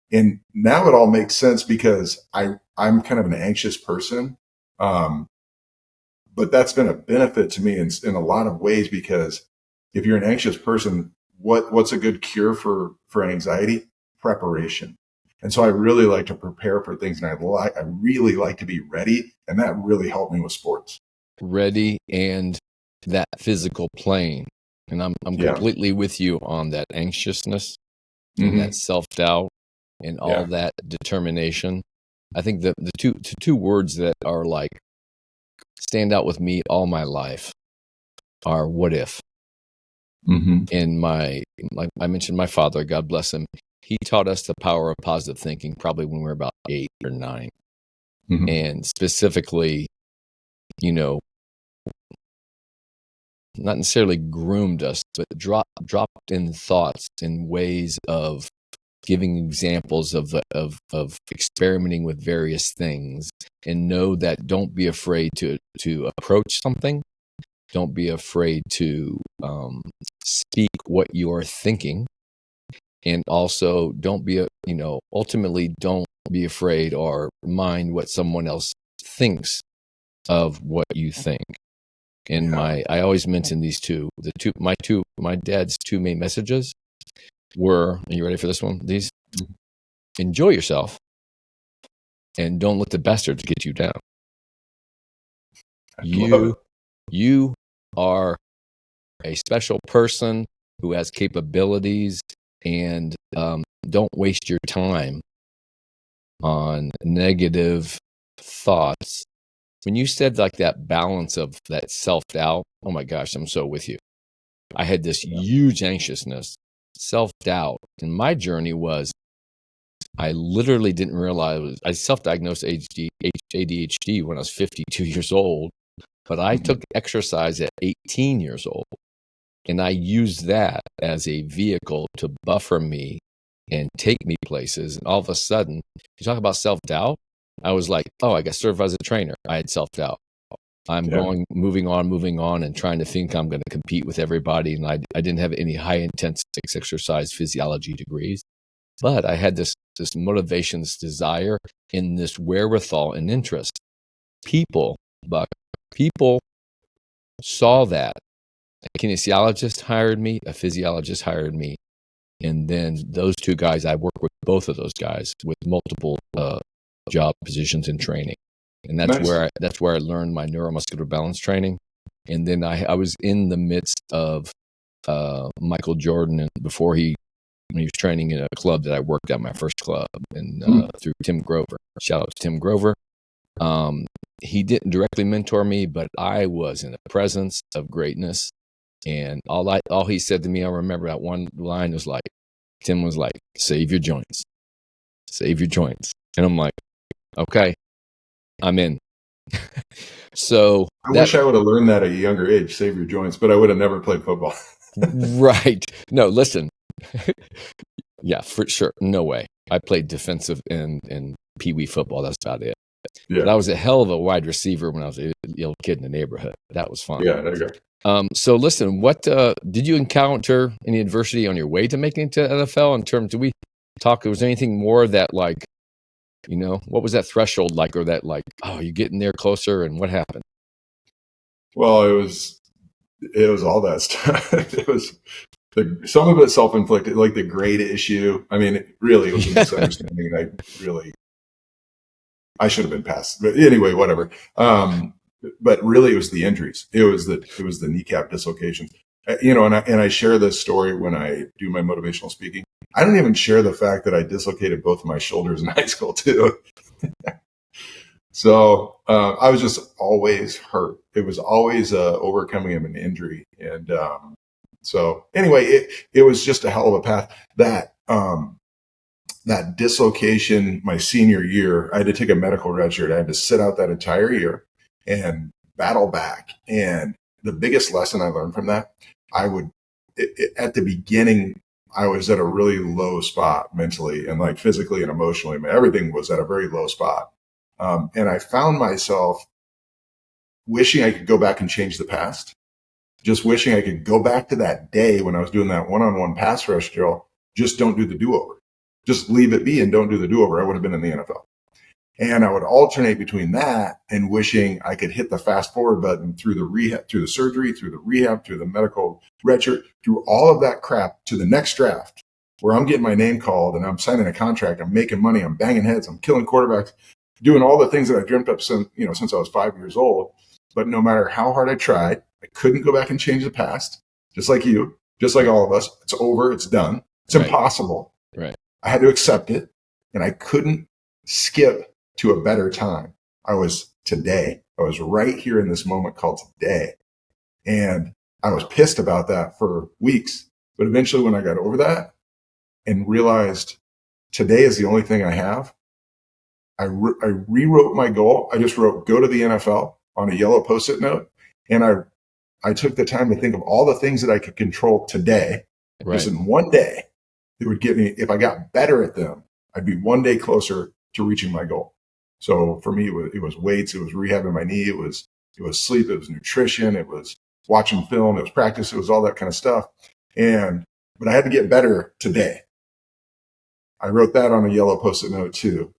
And now it all makes sense because I'm kind of an anxious person. But that's been a benefit to me in a lot of ways, because if you're an anxious person, what's a good cure for anxiety? Preparation. And so I really like to prepare for things, and I really like to be ready. And that really helped me with sports. Ready and that physical plane. And I'm completely with you on that anxiousness and that self-doubt and all that determination. I think the two words that are like stand out with me all my life are what if. And I mentioned my father, God bless him. He taught us the power of positive thinking probably when we were about 8 or 9. And specifically, not necessarily groomed us, but dropped in thoughts in ways of giving examples of experimenting with various things, and know that don't be afraid to approach something. Don't be afraid to speak what you're thinking, and also ultimately don't be afraid or mind what someone else thinks of what you think. And I always mention these two. My dad's two main messages were, are you ready for this one? These: enjoy yourself, and don't let the bastards get you down. You are a special person who has capabilities, and don't waste your time on negative thoughts. When you said like that balance of that self-doubt, oh my gosh, I'm so with you. I had this huge anxiousness, self-doubt. And my journey was, I literally didn't realize, I self-diagnosed ADHD when I was 52 years old, but I took exercise at 18 years old. And I used that as a vehicle to buffer me and take me places. And all of a sudden, you talk about self-doubt, I was like, oh, I got certified as a trainer. I had self-doubt. I'm moving on and trying to think I'm going to compete with everybody. And I didn't have any high intensity exercise physiology degrees, but I had this motivation, this desire, and this wherewithal and interest. People saw that. A kinesiologist hired me, a physiologist hired me. And then those two guys, I work with both of those guys with multiple job positions and training. And that's where I learned my neuromuscular balance training. And then I was in the midst of Michael Jordan, and when he was training in a club that I worked at, my first club, and through Tim Grover. Shout out to Tim Grover. He didn't directly mentor me, but I was in the presence of greatness. And all he said to me, I remember that one line was like, Tim was like, save your joints. Save your joints. And I'm like, okay, I'm in. So I wish I would have learned that at a younger age, save your joints, but I would have never played football. Right. No, listen. Yeah, for sure. No way. I played defensive in Pee Wee football. That's about it. Yeah. But I was a hell of a wide receiver when I was a little kid in the neyborhood. That was fun. Yeah, there you go. So listen, what did you encounter any adversity on your way to making it to NFL? In terms, did we talk? Was there anything more that, like, you know, what was that threshold like, or that, like, oh, you're getting there closer, and what happened? Well, it was all that stuff. It was some of it self-inflicted, like the grade issue. I mean, it really was a misunderstanding. I should have been passed, but anyway, whatever. But really, it was the injuries. It was the kneecap dislocations. You know, and I share this story when I do my motivational speaking. I don't even share the fact that I dislocated both of my shoulders in high school too. So I was just always hurt. It was always overcoming of an injury, and so anyway, it was just a hell of a path. That dislocation my senior year, I had to take a medical redshirt. I had to sit out that entire year and battle back. And the biggest lesson I learned from that, at the beginning, I was at a really low spot mentally and like physically and emotionally. Everything was at a very low spot. And I found myself wishing I could go back and change the past, just wishing I could go back to that day when I was doing that one-on-one pass rush drill. Just don't do the do-over. Just leave it be and don't do the do-over. I would have been in the NFL. And I would alternate between that and wishing I could hit the fast forward button through the rehab, through the surgery, through the rehab, through the medical redshirt, through all of that crap to the next draft where I'm getting my name called and I'm signing a contract. I'm making money. I'm banging heads. I'm killing quarterbacks, doing all the things that I dreamt up since I was 5 years old. But no matter how hard I tried, I couldn't go back and change the past. Just like you, just like all of us. It's over. It's done. It's impossible. Right. I had to accept it, and I couldn't skip to a better time. I was right here in this moment called today. And I was pissed about that for weeks. But eventually when I got over that and realized today is the only thing I have, I rewrote my goal. I just wrote, go to the NFL on a yellow Post-it note. And I took the time to think of all the things that I could control today. Right. Just in one day, it would get me, if I got better at them, I'd be one day closer to reaching my goal. So for me, it was weights, it was rehabbing my knee, it was sleep, it was nutrition, it was watching film, it was practice, it was all that kind of stuff. But I had to get better today. I wrote that on a yellow Post-it note too.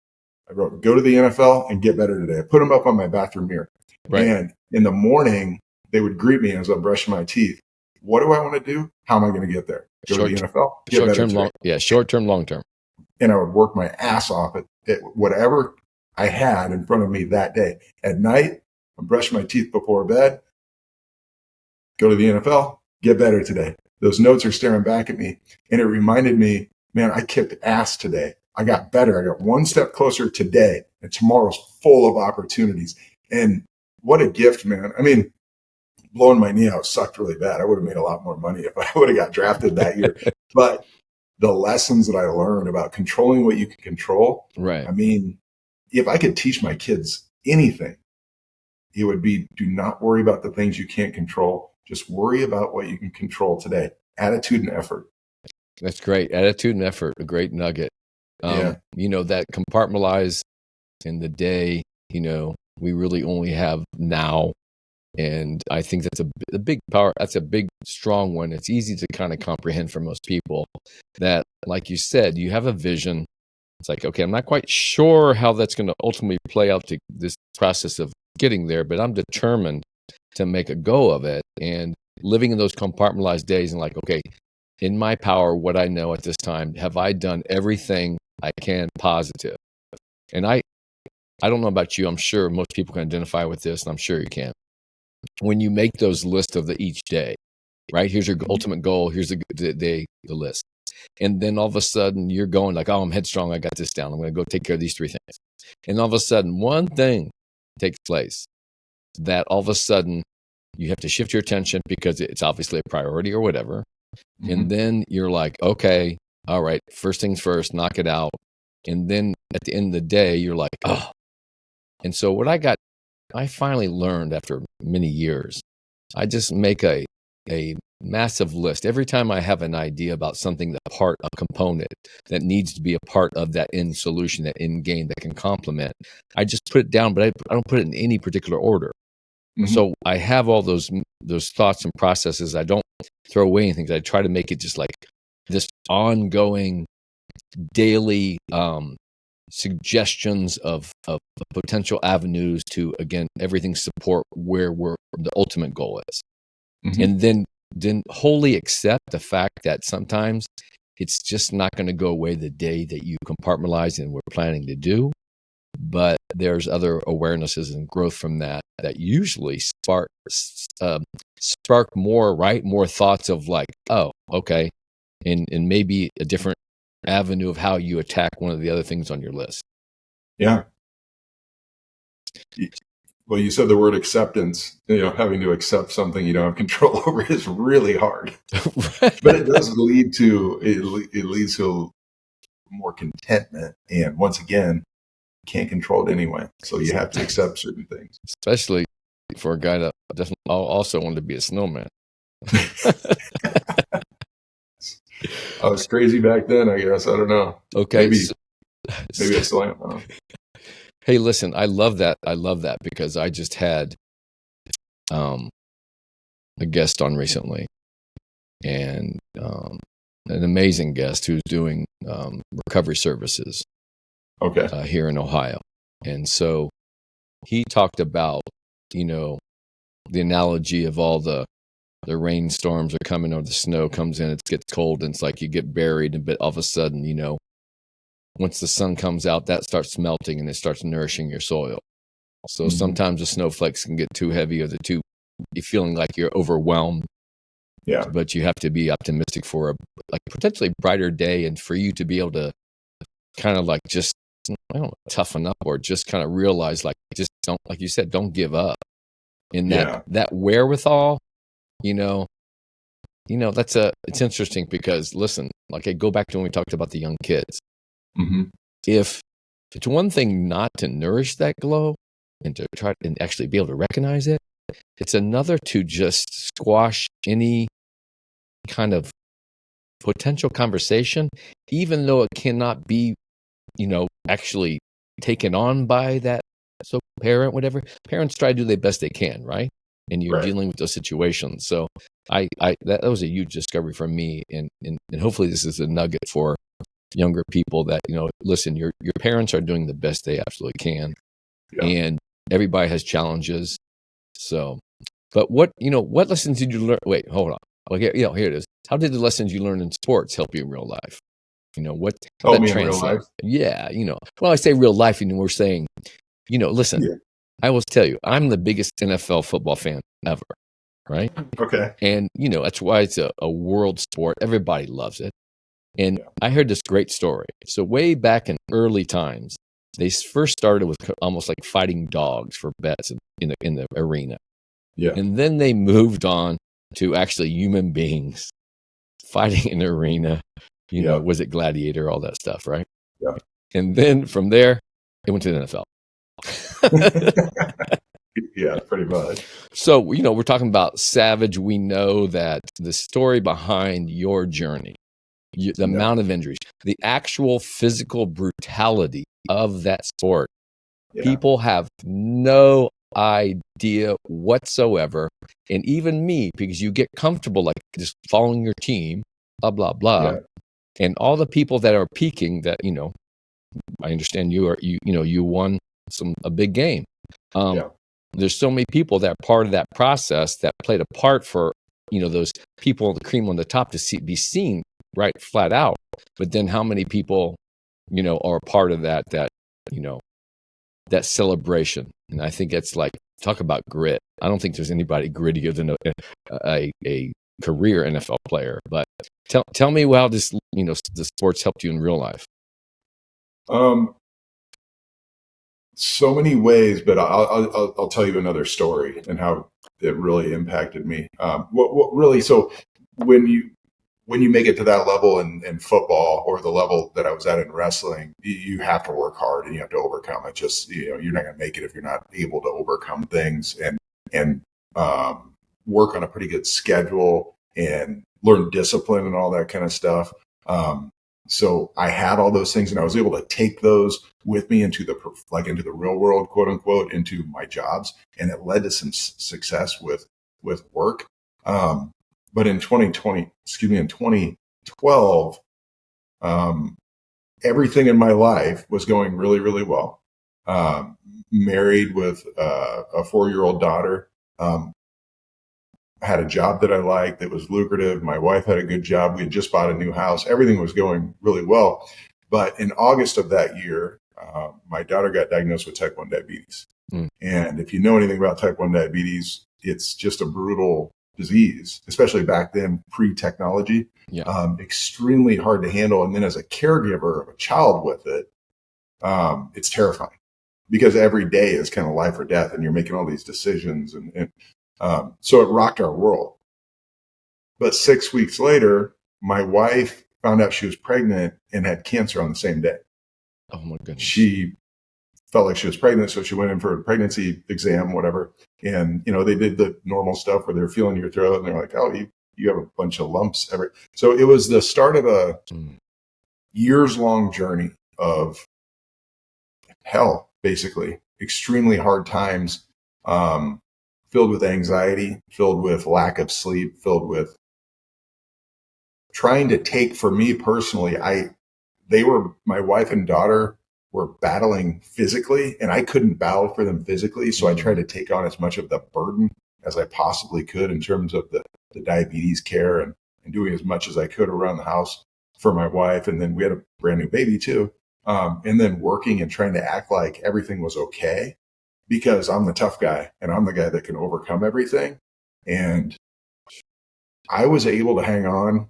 I wrote, go to the NFL and get better today. I put them up on my bathroom mirror. Right. And in the morning, they would greet me as I'm brushing my teeth. What do I want to do? How am I going to get there? Go to the NFL? Short term, long term. And I would work my ass off at whatever I had in front of me that day. At night, I'm brushing my teeth before bed. Go to the NFL, get better today. Those notes are staring back at me. And it reminded me, man, I kicked ass today. I got better. I got one step closer today. And tomorrow's full of opportunities. And what a gift, man. I mean, blowing my knee out sucked really bad. I would have made a lot more money if I would have got drafted that year. But the lessons that I learned about controlling what you can control. Right. I mean, if I could teach my kids anything, it would be, do not worry about the things you can't control. Just worry about what you can control today. Attitude and effort. That's great. Attitude and effort, a great nugget. That compartmentalize in the day, we really only have now. And I think that's a big power. That's a big, strong one. It's easy to kind of comprehend for most people that, like you said, you have a vision. It's like, okay, I'm not quite sure how that's going to ultimately play out to this process of getting there, but I'm determined to make a go of it. And living in those compartmentalized days and like, okay, in my power, what I know at this time, have I done everything I can positive? And I don't know about you. I'm sure most people can identify with this, and I'm sure you can. When you make those lists of each day, right? Here's your ultimate goal. Here's the list. And then all of a sudden you're going like, oh, I'm headstrong. I got this down. I'm going to go take care of these 3 things. And all of a sudden one thing takes place that all of a sudden you have to shift your attention because it's obviously a priority or whatever. Mm-hmm. And then you're like, okay, all right, first things first, knock it out. And then at the end of the day, you're like, oh. And so what I finally learned after many years, I just make a massive list. Every time I have an idea about something, a component that needs to be a part of that end solution, that end game that can complement, I just put it down, but I don't put it in any particular order. Mm-hmm. So I have all those thoughts and processes. I don't throw away anything. I try to make it just like this ongoing daily suggestions of potential avenues to, again, everything support where the ultimate goal is. Mm-hmm. And then wholly accept the fact that sometimes it's just not going to go away the day that you compartmentalize and we're planning to do. But there's other awarenesses and growth from that usually spark more, right? More thoughts of like, oh, okay. And maybe a different avenue of how you attack one of the other things on your list. Yeah. Well, you said the word acceptance. Having to accept something you don't have control over is really hard. But it does lead to more contentment. And once again, you can't control it anyway. So you have to accept certain things. Especially for a guy that definitely also wanted to be a snowman. I was crazy back then, I guess. I don't know. Okay. Maybe I still am. Hey, listen, I love that. I love that because I just had a guest on recently, and an amazing guest who's doing recovery services here in Ohio. And so he talked about, the analogy of all the rainstorms are coming or the snow comes in, it gets cold, and it's like you get buried, but all of a sudden, once the sun comes out, that starts melting and it starts nourishing your soil. So sometimes the snowflakes can get too heavy or you're feeling like you're overwhelmed. Yeah. But you have to be optimistic for a potentially brighter day, and for you to be able to kind of just, toughen up or just kind of realize just don't, like you said, don't give up. And that wherewithal, it's interesting because, listen, I go back to when we talked about the young kids. Mm-hmm. If it's one thing not to nourish that glow and to try and actually be able to recognize it, it's another to just squash any kind of potential conversation, even though it cannot be, actually taken on by that parent, whatever. Parents try to do the best they can, right? And you're dealing with those situations. So that was a huge discovery for me, and hopefully this is a nugget for younger people that, listen, your parents are doing the best they absolutely can, and everybody has challenges. So, but what lessons did you learn? Wait, hold on. Okay, here it is. How did the lessons you learned in sports help you in real life? What? Help me in real life? Yeah, Well, I say real life, and we're saying, listen. Yeah. I will tell you, I'm the biggest NFL football fan ever, right? Okay. And, that's why it's a world sport. Everybody loves it. And I heard this great story. So way back in early times, they first started with almost like fighting dogs for bets in the arena. Yeah. And then they moved on to actually human beings fighting in the arena. Was it Gladiator, all that stuff, right? Yeah. And then from there, it went to the NFL. Yeah, pretty much. So, we're talking about Savage. We know that the story behind your journey, the amount of injuries, the actual physical brutality of that sport, people have no idea whatsoever. And even me, because you get comfortable just following your team, blah, blah, blah. Yeah. And all the people that are peaking that, I understand you won a big game. There's so many people that are part of that process that played a part for, those people, the cream on the top, to be seen right flat out. But then how many people, are a part of that celebration? And I think it's talk about grit. I don't think there's anybody grittier than a career NFL player. But tell me how this, the sports helped you in real life. So many ways, but I'll tell you another story and how it really impacted me. What really? So when when you make it to that level in football, or the level that I was at in wrestling, you have to work hard and you have to overcome it. Just, you're not going to make it if you're not able to overcome things and work on a pretty good schedule and learn discipline and all that kind of stuff. So I had all those things, and I was able to take those with me into the real world, quote unquote, into my jobs. And it led to some success with work. But in 2012, everything in my life was going really, really well. Married with a 4-year-old daughter, had a job that I liked that was lucrative. My wife had a good job. We had just bought a new house. Everything was going really well. But in August of that year, my daughter got diagnosed with type 1 diabetes. And if you know anything about type 1 diabetes, it's just a brutal disease, especially back then, pre-technology. Extremely hard to handle. And then as a caregiver of a child with it, it's terrifying, because every day is kind of life or death, and you're making all these decisions. And so it rocked our world. But 6 weeks later, my wife found out she was pregnant and had cancer on the same day. Oh my goodness. She felt like she was pregnant, so she went in for a pregnancy exam, whatever. And, they did the normal stuff where they're feeling your throat, and they're like, oh, you have a bunch of lumps. So it was the start of a years-long journey of hell, basically. Extremely hard times, filled with anxiety, filled with lack of sleep, filled with trying to take, for me personally, my wife and daughter were battling physically, and I couldn't battle for them physically. So I tried to take on as much of the burden as I possibly could in terms of the diabetes care, and doing as much as I could around the house for my wife. And then we had a brand new baby too. And then working and trying to act like everything was okay, because I'm the tough guy and I'm the guy that can overcome everything. And I was able to hang on,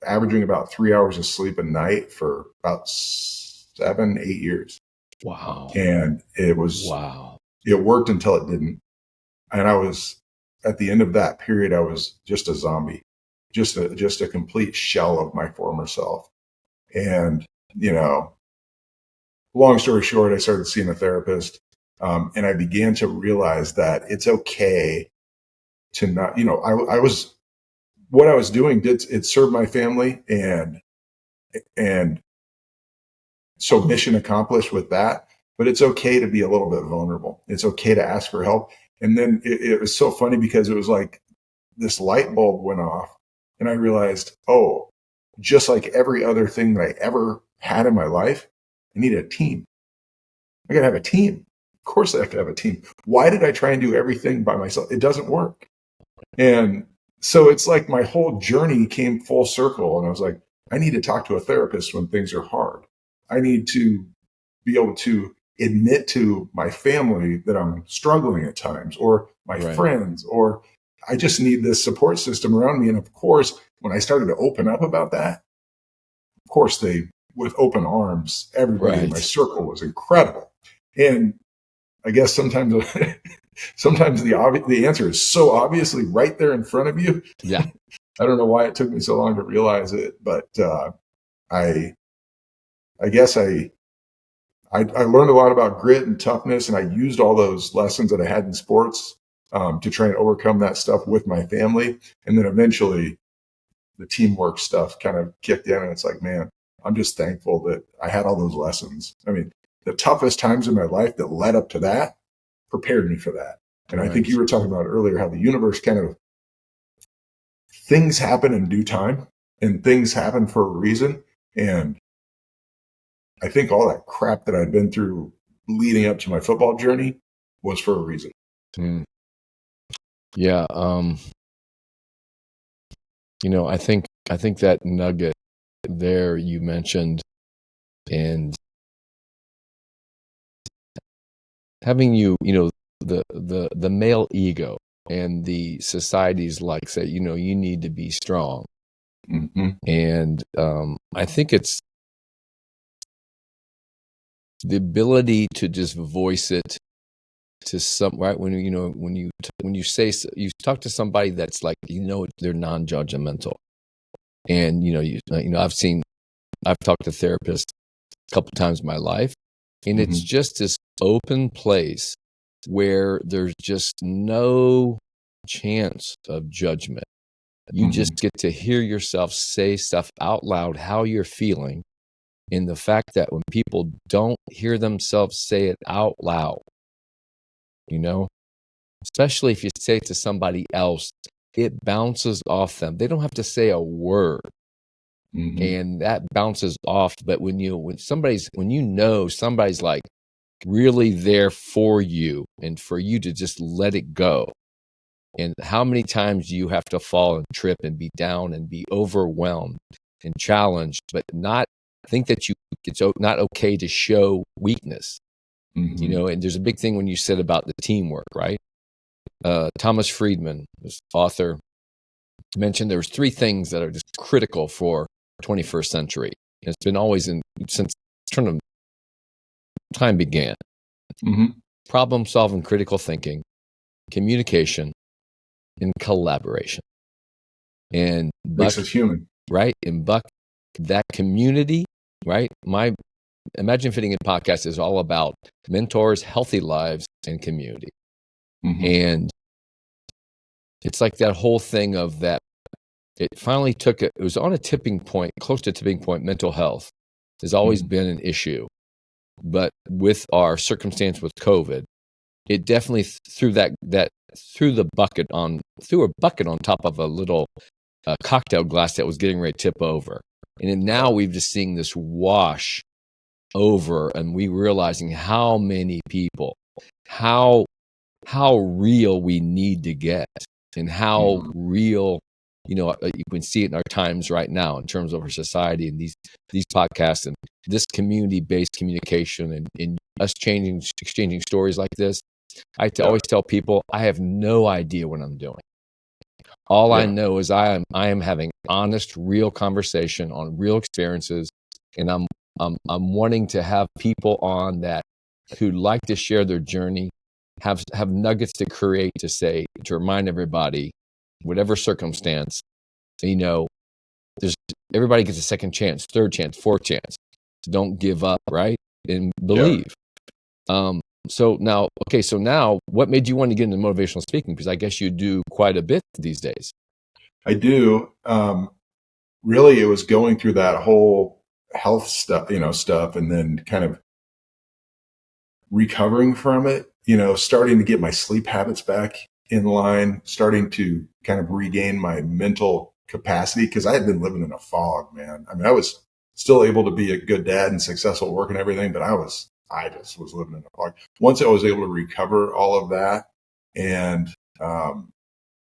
averaging about 3 hours of sleep a night for about 7-8 years. Wow. And it worked until it didn't. And I was, at the end of that period, I was just a zombie, just a complete shell of my former self. And, long story short, I started seeing a therapist. And I began to realize that it's okay to not, what I was doing it served my family, and so mission accomplished with that. But it's okay to be a little bit vulnerable. It's okay to ask for help. And then it was so funny, because it was like this light bulb went off, and I realized, oh, just like every other thing that I ever had in my life, I need a team. I got to have a team. Of course I have to have a team. Why did I try and do everything by myself? It doesn't work. And so it's like my whole journey came full circle, and I was like, I need to talk to a therapist when things are hard. I need to be able to admit to my family that I'm struggling at times, or my friends, or I just need this support system around me. And of course, when I started to open up about that, of course, with open arms, everybody in my circle was incredible. And I guess sometimes the answer is so obviously right there in front of you. Yeah. I don't know why it took me so long to realize it, but I guess I learned a lot about grit and toughness, and I used all those lessons that I had in sports to try and overcome that stuff with my family. And then eventually the teamwork stuff kind of kicked in, and it's like, man, I'm just thankful that I had all those lessons. I mean, the toughest times in my life that led up to that prepared me for that. And I think you were talking about earlier how the universe things happen in due time, and things happen for a reason. And I think all that crap that I'd been through leading up to my football journey was for a reason. Yeah. I think that nugget there you mentioned, and having the male ego and the society's like say, you need to be strong. Mm-hmm. And I think it's the ability to just voice it to when you talk to somebody that's like, they're non-judgmental, And, I've talked to therapists a couple times in my life, and it's just this open place where there's just no chance of judgment. You just get to hear yourself say stuff out loud, how you're feeling. And the fact that when people don't hear themselves say it out loud, especially if you say it to somebody else, it bounces off them. They don't have to say a word. And that bounces off. But when somebody's like really there for you and for you to just let it go. And how many times do you have to fall and trip and be down and be overwhelmed and challenged, but not think that it's not okay to show weakness, and there's a big thing when you said about the teamwork, right? Thomas Friedman, this author, mentioned there was 3 things that are just critical for 21st century. And it's been always since time began. Problem solving, critical thinking, communication, and collaboration. And makes us human, right? And Buck, that community, right? My Imagine Fitting in podcast is all about mentors, healthy lives, and community. And it's like that whole thing of that. It finally it was on a tipping point, close to tipping point. Mental health has always been an issue, but with our circumstance with COVID, it definitely threw a bucket on top of a little cocktail glass that was getting ready to tip over. And then now we've just seen this wash over, and we realizing how many people, how real we need to get, and how real, you can see it in our times right now in terms of our society and these podcasts and this community-based communication and us exchanging stories like this. I always tell people I have no idea what I'm doing. All I know is I am having honest, real conversation on real experiences, and I'm wanting to have people on that who like to share their journey, have nuggets to create, to remind everybody, whatever circumstance, everybody gets a second chance, third chance, fourth chance. Don't give up, right? And believe. So now, what made you want to get into motivational speaking? Because I guess you do quite a bit these days. I do. Really, it was going through that whole health stuff, and then kind of recovering from it, starting to get my sleep habits back in line, starting to kind of regain my mental capacity, because I had been living in a fog, man. I mean, I was still able to be a good dad and successful at work and everything, but I just was living in a fog. Once I was able to recover all of that, and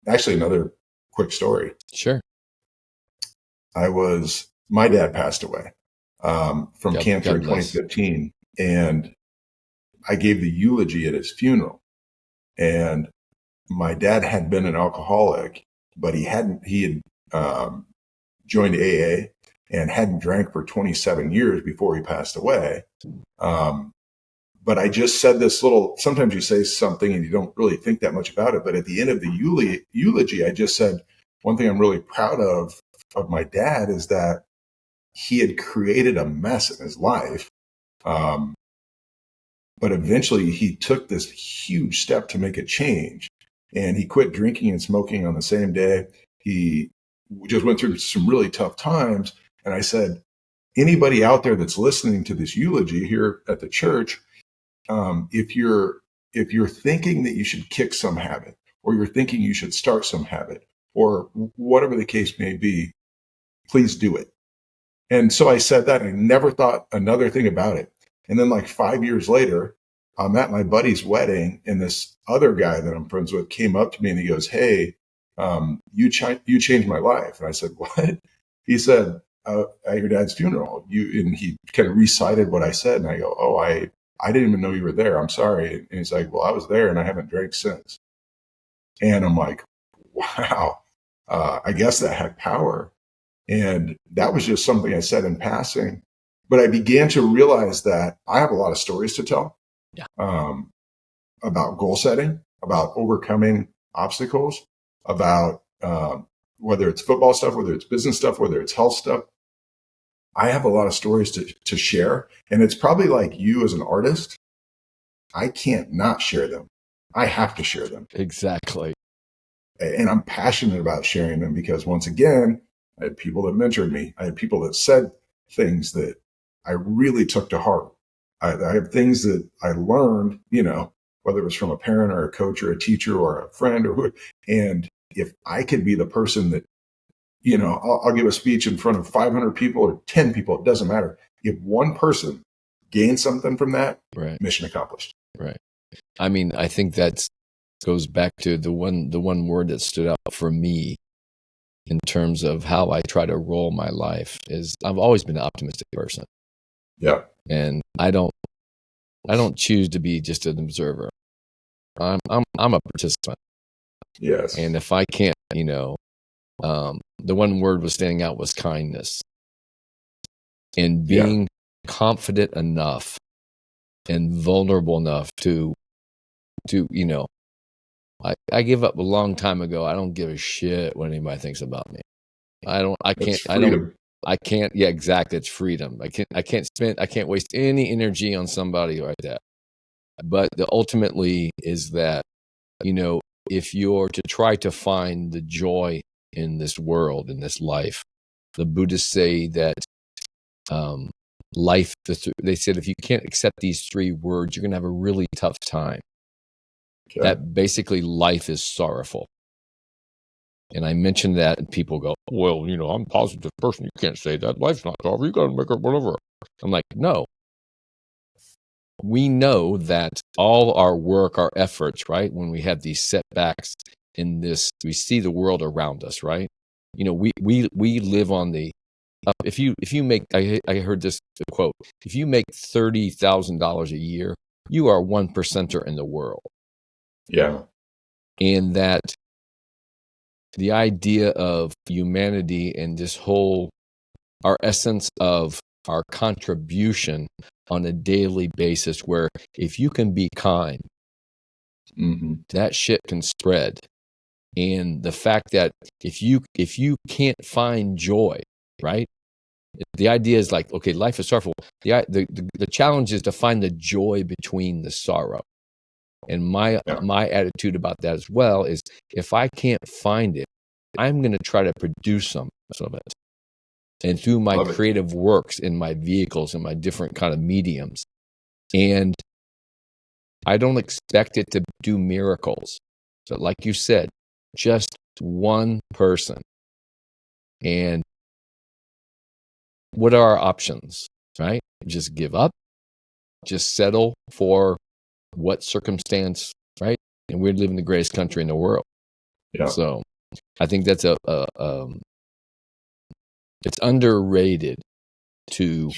actually another quick story. Sure. My dad passed away from cancer in 2015, and I gave the eulogy at his funeral. And my dad had been an alcoholic, but he had joined AA and hadn't drank for 27 years before he passed away. But I just said this sometimes you say something and you don't really think that much about it. But at the end of the eulogy, I just said, one thing I'm really proud of my dad is that he had created a mess in his life. But eventually he took this huge step to make a change, and he quit drinking and smoking on the same day. He just went through some really tough times. And I said, anybody out there that's listening to this eulogy here at the church, if you're thinking that you should kick some habit, or you're thinking you should start some habit, or whatever the case may be, please do it. And so I said that, and I never thought another thing about it. And then like 5 years later, I'm at my buddy's wedding, and this other guy that I'm friends with came up to me and he goes, "Hey, you changed my life." And I said, "What?" He said, "At your dad's funeral, and he kind of recited what I said. And I go, "Oh, I didn't even know you were there. I'm sorry." And he's like, "Well, I was there and I haven't drank since." And I'm like, wow, I guess that had power. And that was just something I said in passing. But I began to realize that I have a lot of stories to tell about goal setting, about overcoming obstacles, about whether it's football stuff, whether it's business stuff, whether it's health stuff, I have a lot of stories to share. And it's probably like you as an artist. I can't not share them. I have to share them. Exactly. And I'm passionate about sharing them because, once again, I had people that mentored me. I had people that said things that I really took to heart. I have things that I learned, whether it was from a parent or a coach or a teacher or a friend or who. And if I could be the person that, I'll give a speech in front of 500 people or 10 people, it doesn't matter. If one person gains something from that, right, mission accomplished. Right. I mean, I think that goes back to the one word that stood out for me in terms of how I try to roll my life is I've always been an optimistic person. Yeah. And I don't choose to be just an observer. I'm a participant. Yes. And if I can't, the one word was standing out was kindness. And being confident enough and vulnerable enough to I give up a long time ago. I don't give a shit what anybody thinks about me. I can't. Yeah, exactly. It's freedom. I can't waste any energy on somebody like that. But ultimately is that, if you're to try to find the joy in this world, in this life, the Buddhists say that life, they said, if you can't accept these 3 words, you're going to have a really tough time. Okay. That basically life is sorrowful. And I mentioned that, and people go, well, I'm a positive person. You can't say that. Life's not sorrowful. You got to make it whatever. I'm like, no. We know that all our work, our efforts, right, when we have these setbacks in this, we see the world around us, right? We live on the, if you make, I heard this quote, if you make $30,000 a year, you are 1%er in the world. Yeah. And that the idea of humanity and this whole, our essence of our contribution on a daily basis, where if you can be kind, that shit can spread. And the fact that if you can't find joy, right? The idea is like, okay, life is sorrowful. The challenge is to find the joy between the sorrow. And my attitude about that as well is, if I can't find it, I'm going to try to produce some of it. And through my creative works in my vehicles and my different kind of mediums. And I don't expect it to do miracles. So like you said, just one person. And what are our options, right? Just give up, just settle for what circumstance, right? And we live in the greatest country in the world. Yeah. So I think that's it's underrated to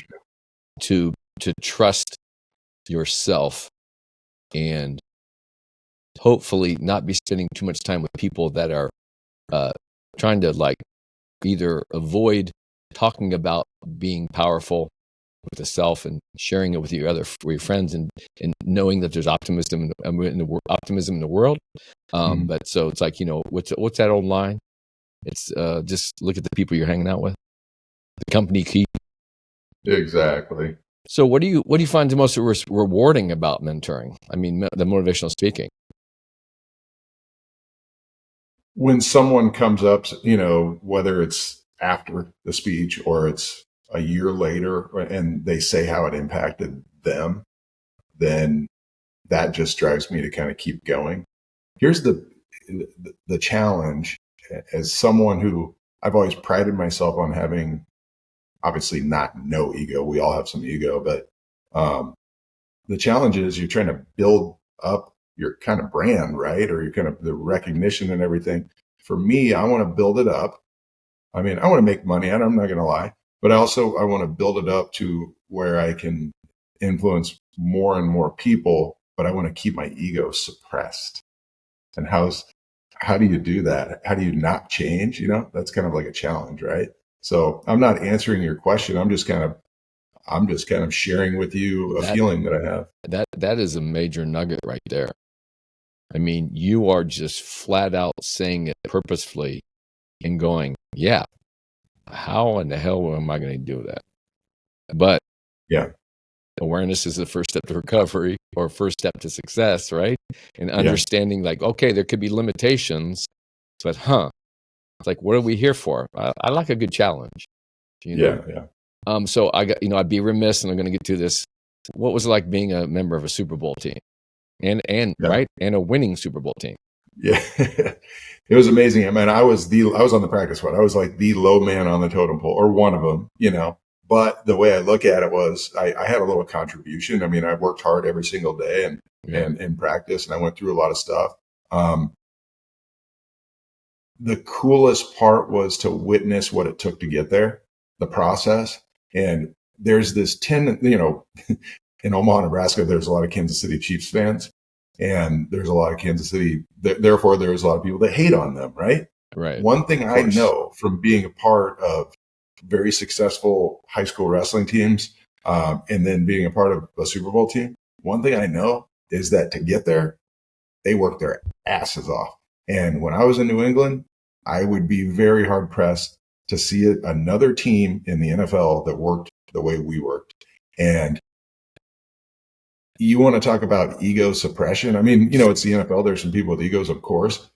trust yourself and hopefully not be spending too much time with people that are trying to like either avoid talking about being powerful with the self and sharing it with your friends and knowing that there's optimism in the world. But so it's like, what's that old line? It's just look at the people you're hanging out with. The company keep. Exactly. So what do you find the most rewarding about mentoring? I mean, the motivational speaking. When someone comes up, whether it's after the speech or it's a year later, and they say how it impacted them, then that just drives me to kind of keep going. Here's the challenge. As someone who I've always prided myself on having, obviously not no ego. We all have some ego, but the challenge is you're trying to build up your kind of brand, right? Or your kind of the recognition and everything. For me, I want to build it up. I mean, I want to make money, and I'm not going to lie, but I want to build it up to where I can influence more and more people, but I want to keep my ego suppressed. And how do you do that? How do you not change? That's kind of like a challenge, right? So I'm not answering your question. I'm just kind of sharing with you a feeling that I have. That is a major nugget right there. I mean, you are just flat out saying it purposefully and going, yeah, how in the hell am I going to do that? But yeah, awareness is the first step to recovery or first step to success, right? And understanding like, okay, there could be limitations, but it's like, what are we here for? I like a good challenge, you know? Yeah. So I got, I'd be remiss, and I'm going to get to this. What was it like being a member of a Super Bowl team and right? And a winning Super Bowl team? Yeah. It was amazing. I mean, I was on the practice squad. I was like the low man on the totem pole, or one of them, But the way I look at it was I had a little contribution. I mean, I worked hard every single day and in practice, and I went through a lot of stuff. The coolest part was to witness what it took to get there, the process. And there's this in Omaha, Nebraska, there's a lot of Kansas City Chiefs fans, and there's a lot of Kansas City. Therefore, there's a lot of people that hate on them, right? Right. One thing I know from being a part of very successful high school wrestling teams, and then being a part of a Super Bowl team, one thing I know is that to get there, they work their asses off. And when I was in New England, I would be very hard pressed to see another team in the NFL that worked the way we worked. And you want to talk about ego suppression? I mean, it's the NFL. There's some people with egos, of course.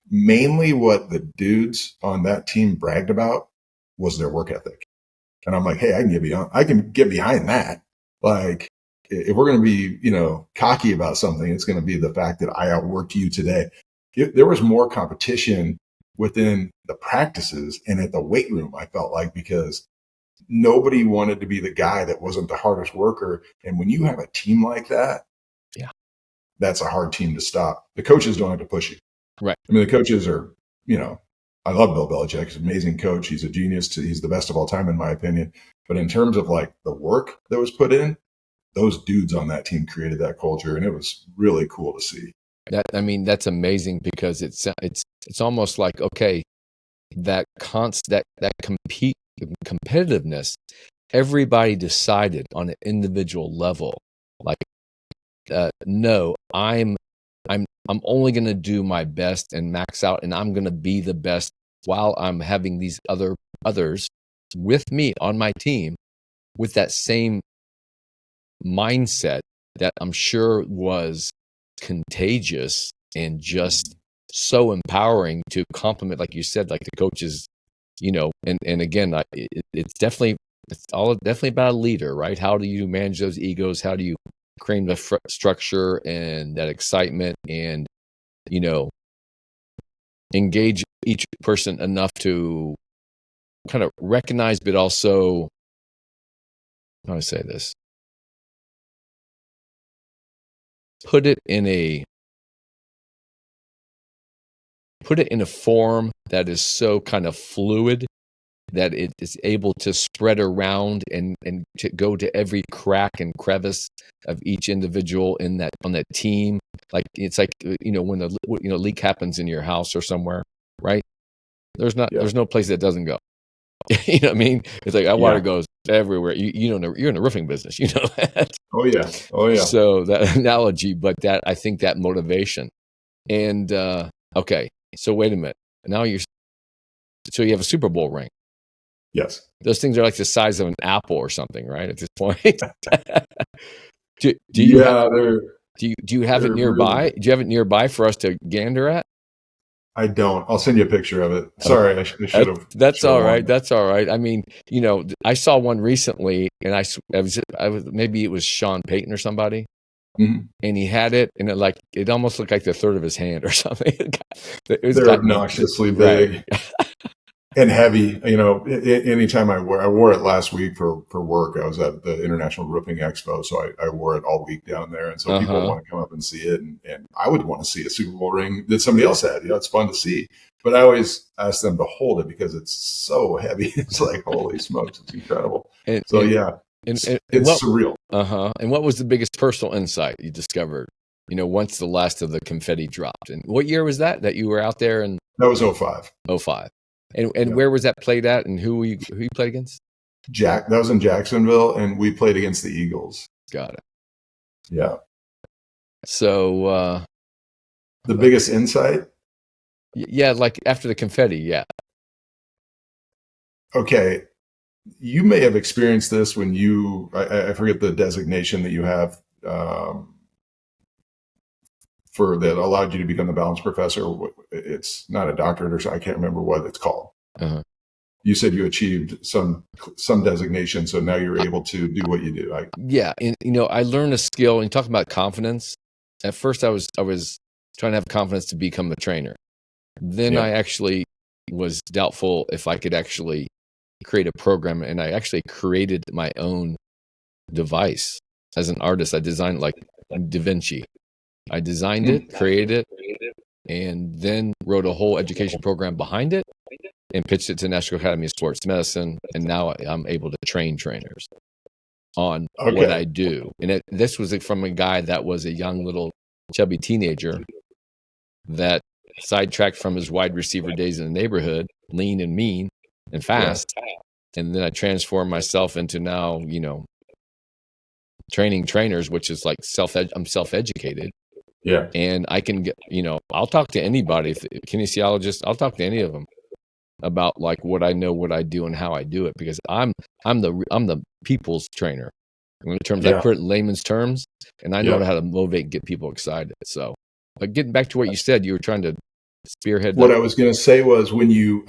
Mainly what the dudes on that team bragged about was their work ethic. And I'm like, hey, I can get behind that. Like, if we're going to be, cocky about something, it's going to be the fact that I outworked you today. There was more competition within the practices and at the weight room, I felt like, because nobody wanted to be the guy that wasn't the hardest worker. And when you have a team like that, that's a hard team to stop. The coaches don't have to push you. Right. I mean, the coaches are, I love Bill Belichick. He's an amazing coach. He's a genius. He's the best of all time, in my opinion. But in terms of like the work that was put in, those dudes on that team created that culture, and it was really cool to see. That's amazing, because it's almost like, okay, that competitiveness, everybody decided on an individual level, like, no, I'm only going to do my best and max out, and I'm going to be the best while I'm having these others with me on my team with that same mindset that I'm sure was contagious and just so empowering to complement, like you said, like the coaches, and again, it's definitely about a leader, right? How do you manage those egos? How do you create the structure and that excitement, and engage each person enough to kind of recognize, but also, how do I say this? Put it in a form that is so kind of fluid that it is able to spread around and to go to every crack and crevice of each individual on that team. Like, it's like, when the leak happens in your house or somewhere, right? There's no place that doesn't go. You know what I mean? It's like that water goes everywhere. You don't know, you're in the roofing business, you know that. Oh yeah. So that analogy, but I think that motivation. And okay, so wait a minute. Now you have a Super Bowl ring. Yes. Those things are like the size of an apple or something, right? At this point. do you have it nearby? Really... Do you have it nearby for us to gander at? I don't. I'll send you a picture of it. Sorry, I should have. That's all right. That's all right. I mean, I saw one recently, and I was maybe it was Sean Payton or somebody, and he had it, and it almost looked like the third of his hand or something. They're obnoxiously big and heavy. Anytime I wore it last week for work. I was at the International Roofing Expo, so I wore it all week down there. And so people want to come up and see it. And I would want to see a Super Bowl ring that somebody else had. It's fun to see. But I always ask them to hold it because it's so heavy. It's like, holy smokes, it's incredible. It's surreal. And what was the biggest personal insight you discovered, once the last of the confetti dropped? And what year was that you were out there? And that was 2005. 2005. And where was that played at, and who you played against? That was in Jacksonville, and we played against the Eagles. Got it. Yeah. So the biggest insight, Yeah, like after the confetti. Yeah. Okay. You may have experienced this when I forget the designation that you have for that allowed you to become the balance professor. It's not a doctorate or so. I can't remember what it's called. Uh-huh. You said you achieved some designation, so now you're able to do what you do. Yeah, and I learned a skill. And talking about confidence, at first I was trying to have confidence to become a trainer. Then I actually was doubtful if I could actually create a program, and I actually created my own device as an artist. I designed like Da Vinci. I designed it, created it, and then wrote a whole education program behind it and pitched it to National Academy of Sports Medicine. And now I'm able to train trainers on what I do. And this was from a guy that was a young little chubby teenager that sidetracked from his wide receiver days in the neighborhood, lean and mean and fast. And then I transformed myself into now, training trainers, which is like I'm self-educated. Yeah. And I can get, I'll talk to anybody, kinesiologist, I'll talk to any of them about like what I know, what I do, and how I do it, because I'm the people's trainer. In terms, I put it in layman's terms, and I know how to motivate and get people excited. So, but getting back to what you said, you were trying to spearhead. What I was going to say was when you,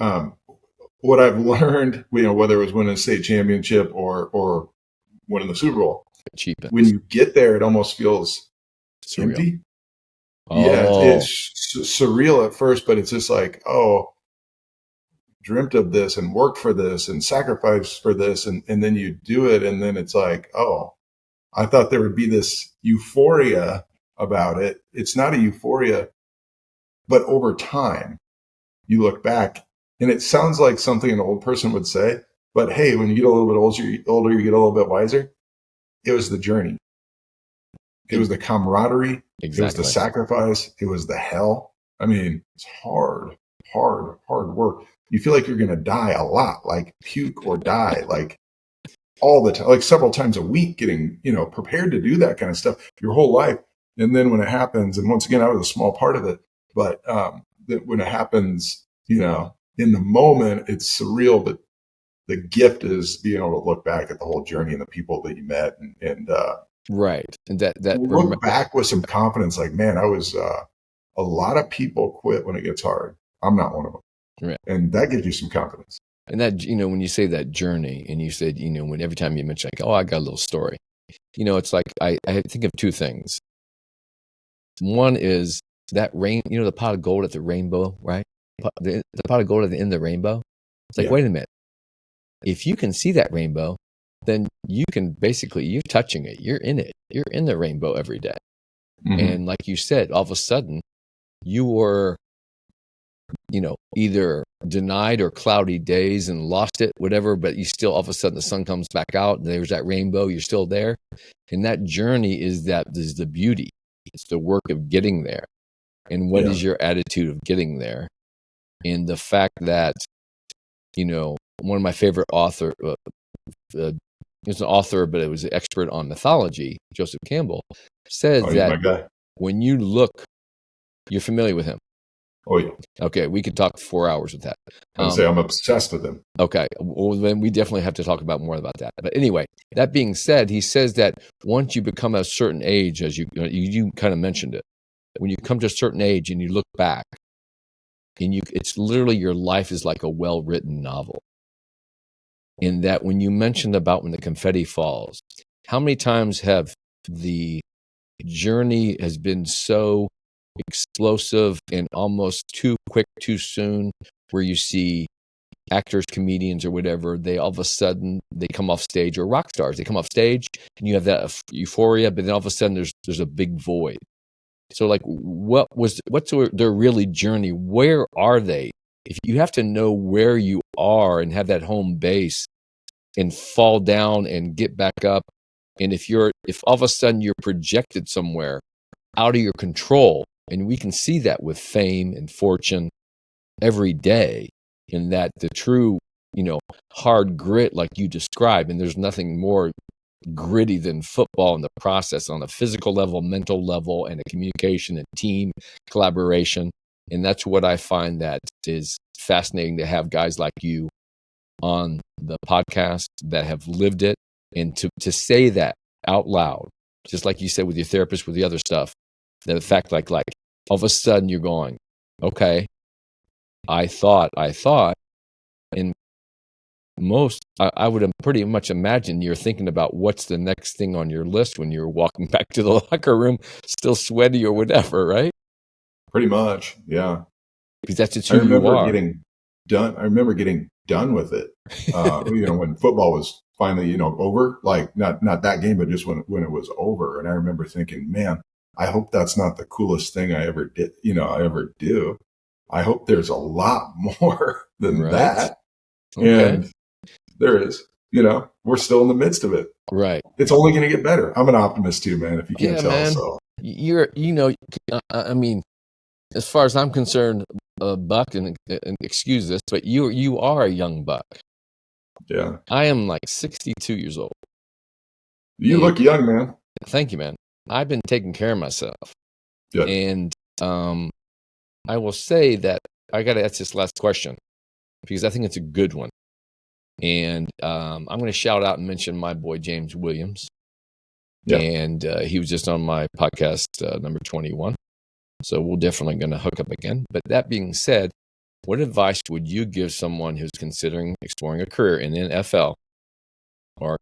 what I've learned, whether it was winning a state championship or winning the Super Bowl, when you get there, it almost feels surreal. Empty. Yeah, it's surreal at first, but it's just like, dreamt of this and worked for this and sacrificed for this, and then you do it, and then it's like, I thought there would be this euphoria about it. It's not a euphoria, but over time, you look back, and it sounds like something an old person would say, but hey, when you get a little bit older, you get a little bit wiser. It was the journey. It was the camaraderie. Exactly. It was the sacrifice. It was the hell. I mean, it's hard work. You feel like you're going to die a lot, like puke or die, like all the time, like several times a week, getting, prepared to do that kind of stuff your whole life. And then when it happens, and once again, I was a small part of it, but that when it happens, in the moment, it's surreal, but the gift is being able to look back at the whole journey and the people that you met and right. And that look back with some confidence, like, man, I was, a lot of people quit when it gets hard. I'm not one of them. Right. And that gives you some confidence. And that, when you say that journey, and you said, when every time you mention like, I got a little story, it's like, I think of two things. One is that the pot of gold at the rainbow, right? The pot of gold at the end of the rainbow. It's like, wait a minute. If you can see that rainbow, then you can basically, you're touching it. You're in it. You're in the rainbow every day. Mm-hmm. And like you said, all of a sudden you were, either denied or cloudy days and lost it, whatever, but you still, all of a sudden the sun comes back out and there's that rainbow. You're still there. And that journey is the beauty. It's the work of getting there. And what is your attitude of getting there? And the fact that, one of my favorite author, he was an author, but it was an expert on mythology, Joseph Campbell, says that when you look, you're familiar with him. Oh, yeah. Okay, we could talk 4 hours with that. I'm obsessed with him. Okay, well, then we definitely have to talk about more about that. But anyway, that being said, he says that once you become a certain age, as you kind of mentioned it, when you come to a certain age and you look back, and it's literally your life is like a well-written novel. In that when you mentioned about when the confetti falls, how many times have the journey has been so explosive and almost too quick, too soon, where you see actors, comedians, or whatever, they all of a sudden, they come off stage, or rock stars, they come off stage and you have that euphoria, but then all of a sudden there's a big void. So like, what's their really journey? Where are they? If you have to know where you are and have that home base and fall down and get back up. And if all of a sudden you're projected somewhere out of your control, and we can see that with fame and fortune every day, in that the true, hard grit, like you described, and there's nothing more gritty than football in the process on a physical level, mental level, and a communication and team collaboration. And that's what I find that is fascinating, to have guys like you on the podcast that have lived it, and to say that out loud, just like you said with your therapist, with the other stuff, the fact like all of a sudden you're going, okay, I thought, and I would pretty much imagine you're thinking about what's the next thing on your list when you're walking back to the locker room, still sweaty or whatever, right? Pretty much, yeah. Because that's just who you are. I remember getting done with it. When football was finally, over, like not that game, but just when it was over. And I remember thinking, man, I hope that's not the coolest thing I ever did, I ever do. I hope there's a lot more than that. Okay. And there is, we're still in the midst of it. Right. It's only going to get better. I'm an optimist too, man, if you can't tell. Man. So I mean, as far as I'm concerned, Buck, and excuse this, but you are a young buck. Yeah. I am like 62 years old. You look young, man. Thank you, man. I've been taking care of myself. Good. And I will say that I got to ask this last question because I think it's a good one. And I'm going to shout out and mention my boy, James Williams. Yeah. And he was just on my podcast, number 21. So we're definitely going to hook up again. But that being said, what advice would you give someone who's considering exploring a career in the NFL or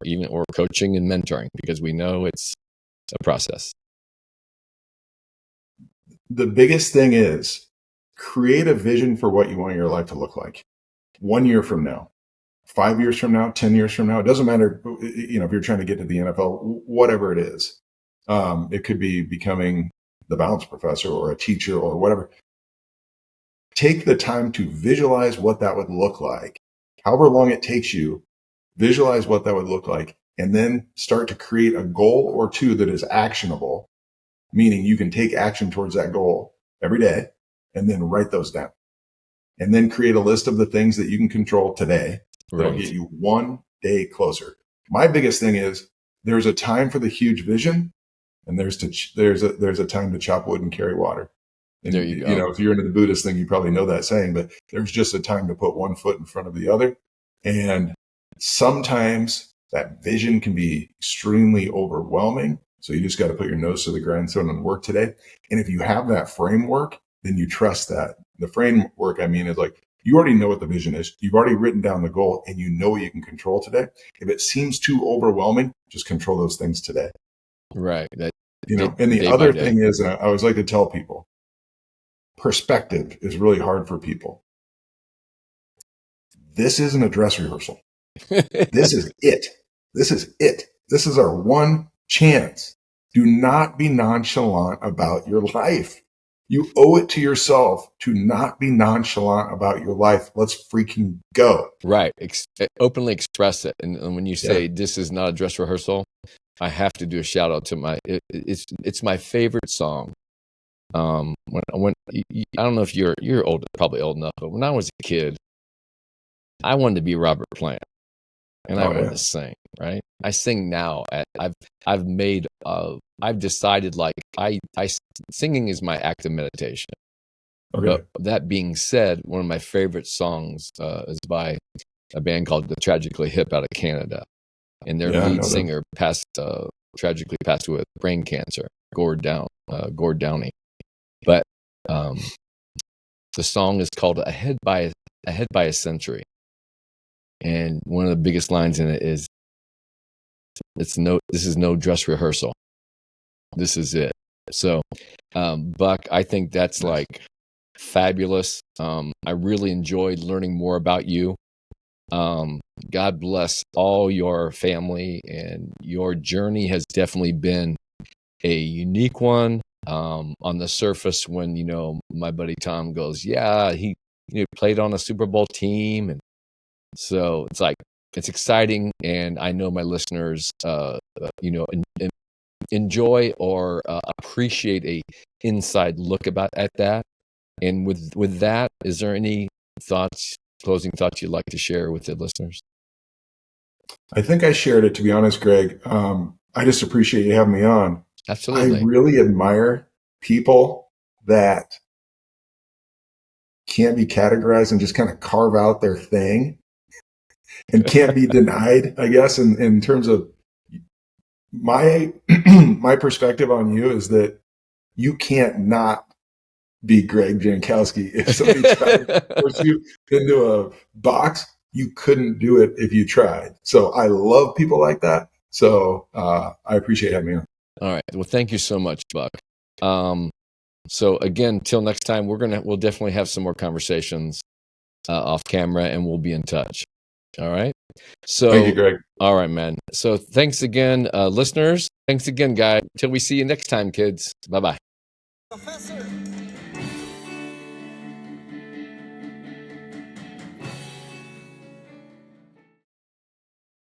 coaching and mentoring? Because we know it's a process. The biggest thing is create a vision for what you want your life to look like 1 year from now, 5 years from now, 10 years from now. It doesn't matter, if you're trying to get to the NFL, whatever it is. It could be becoming the balance professor or a teacher or whatever. Take the time to visualize what that would look like. However long it takes you, visualize what that would look like, and then start to create a goal or two that is actionable, meaning you can take action towards that goal every day, and then write those down. And then create a list of the things that you can control today that'll get you 1 day closer. My biggest thing is there's a time for the huge vision, and there's a time to chop wood and carry water. And there you go. If you're into the Buddhist thing, you probably know that saying, but there's just a time to put one foot in front of the other. And sometimes that vision can be extremely overwhelming. So you just got to put your nose to the grindstone and work today. And if you have that framework, then you trust that. The framework, is like, you already know what the vision is. You've already written down the goal and you know what you can control today. If it seems too overwhelming, just control those things today. Right. And the other thing is, and I always like to tell people, perspective is really hard for people. This isn't a dress rehearsal. This is it. This is it. This is our one chance. Do not be nonchalant about your life. You owe it to yourself to not be nonchalant about your life. Let's freaking go. Right. Openly express it. And when you say this is not a dress rehearsal, I have to do a shout out to it's my favorite song. When I don't know if you're old, probably old enough, but when I was a kid, I wanted to be Robert Plant, and I wanted to sing. Right, I sing now. I've decided singing is my act of meditation. Okay. But that being said, one of my favorite songs is by a band called The Tragically Hip out of Canada, and their lead singer tragically passed away with brain cancer. Gord Downey. But the song is called Ahead by a Century. And one of the biggest lines in it is, this is no dress rehearsal. This is it. So, Buck, I think that's fabulous. I really enjoyed learning more about you. God bless all your family, and your journey has definitely been a unique one. On the surface, when my buddy Tom goes, he played on a Super Bowl team, and so it's exciting, and I know my listeners enjoy or appreciate a inside look at that. And with that, is there any closing thoughts you'd like to share with the listeners? I think I shared it, to be honest, Greg. I just appreciate you having me on. Absolutely. I really admire people that can't be categorized and just kind of carve out their thing and can't be denied, I guess, in terms of my my perspective on you is that you can't not be Greg Jankowski. If somebody tried to force you into a box, you couldn't do it if you tried. So I love people like that. So I appreciate having you on. All right. Well, thank you so much, Buck. So again, till next time, we'll definitely have some more conversations off camera, and we'll be in touch. All right. So thank you, Greg. All right, man. So thanks again, listeners. Thanks again, guys. Till we see you next time, kids. Bye-bye. Professor.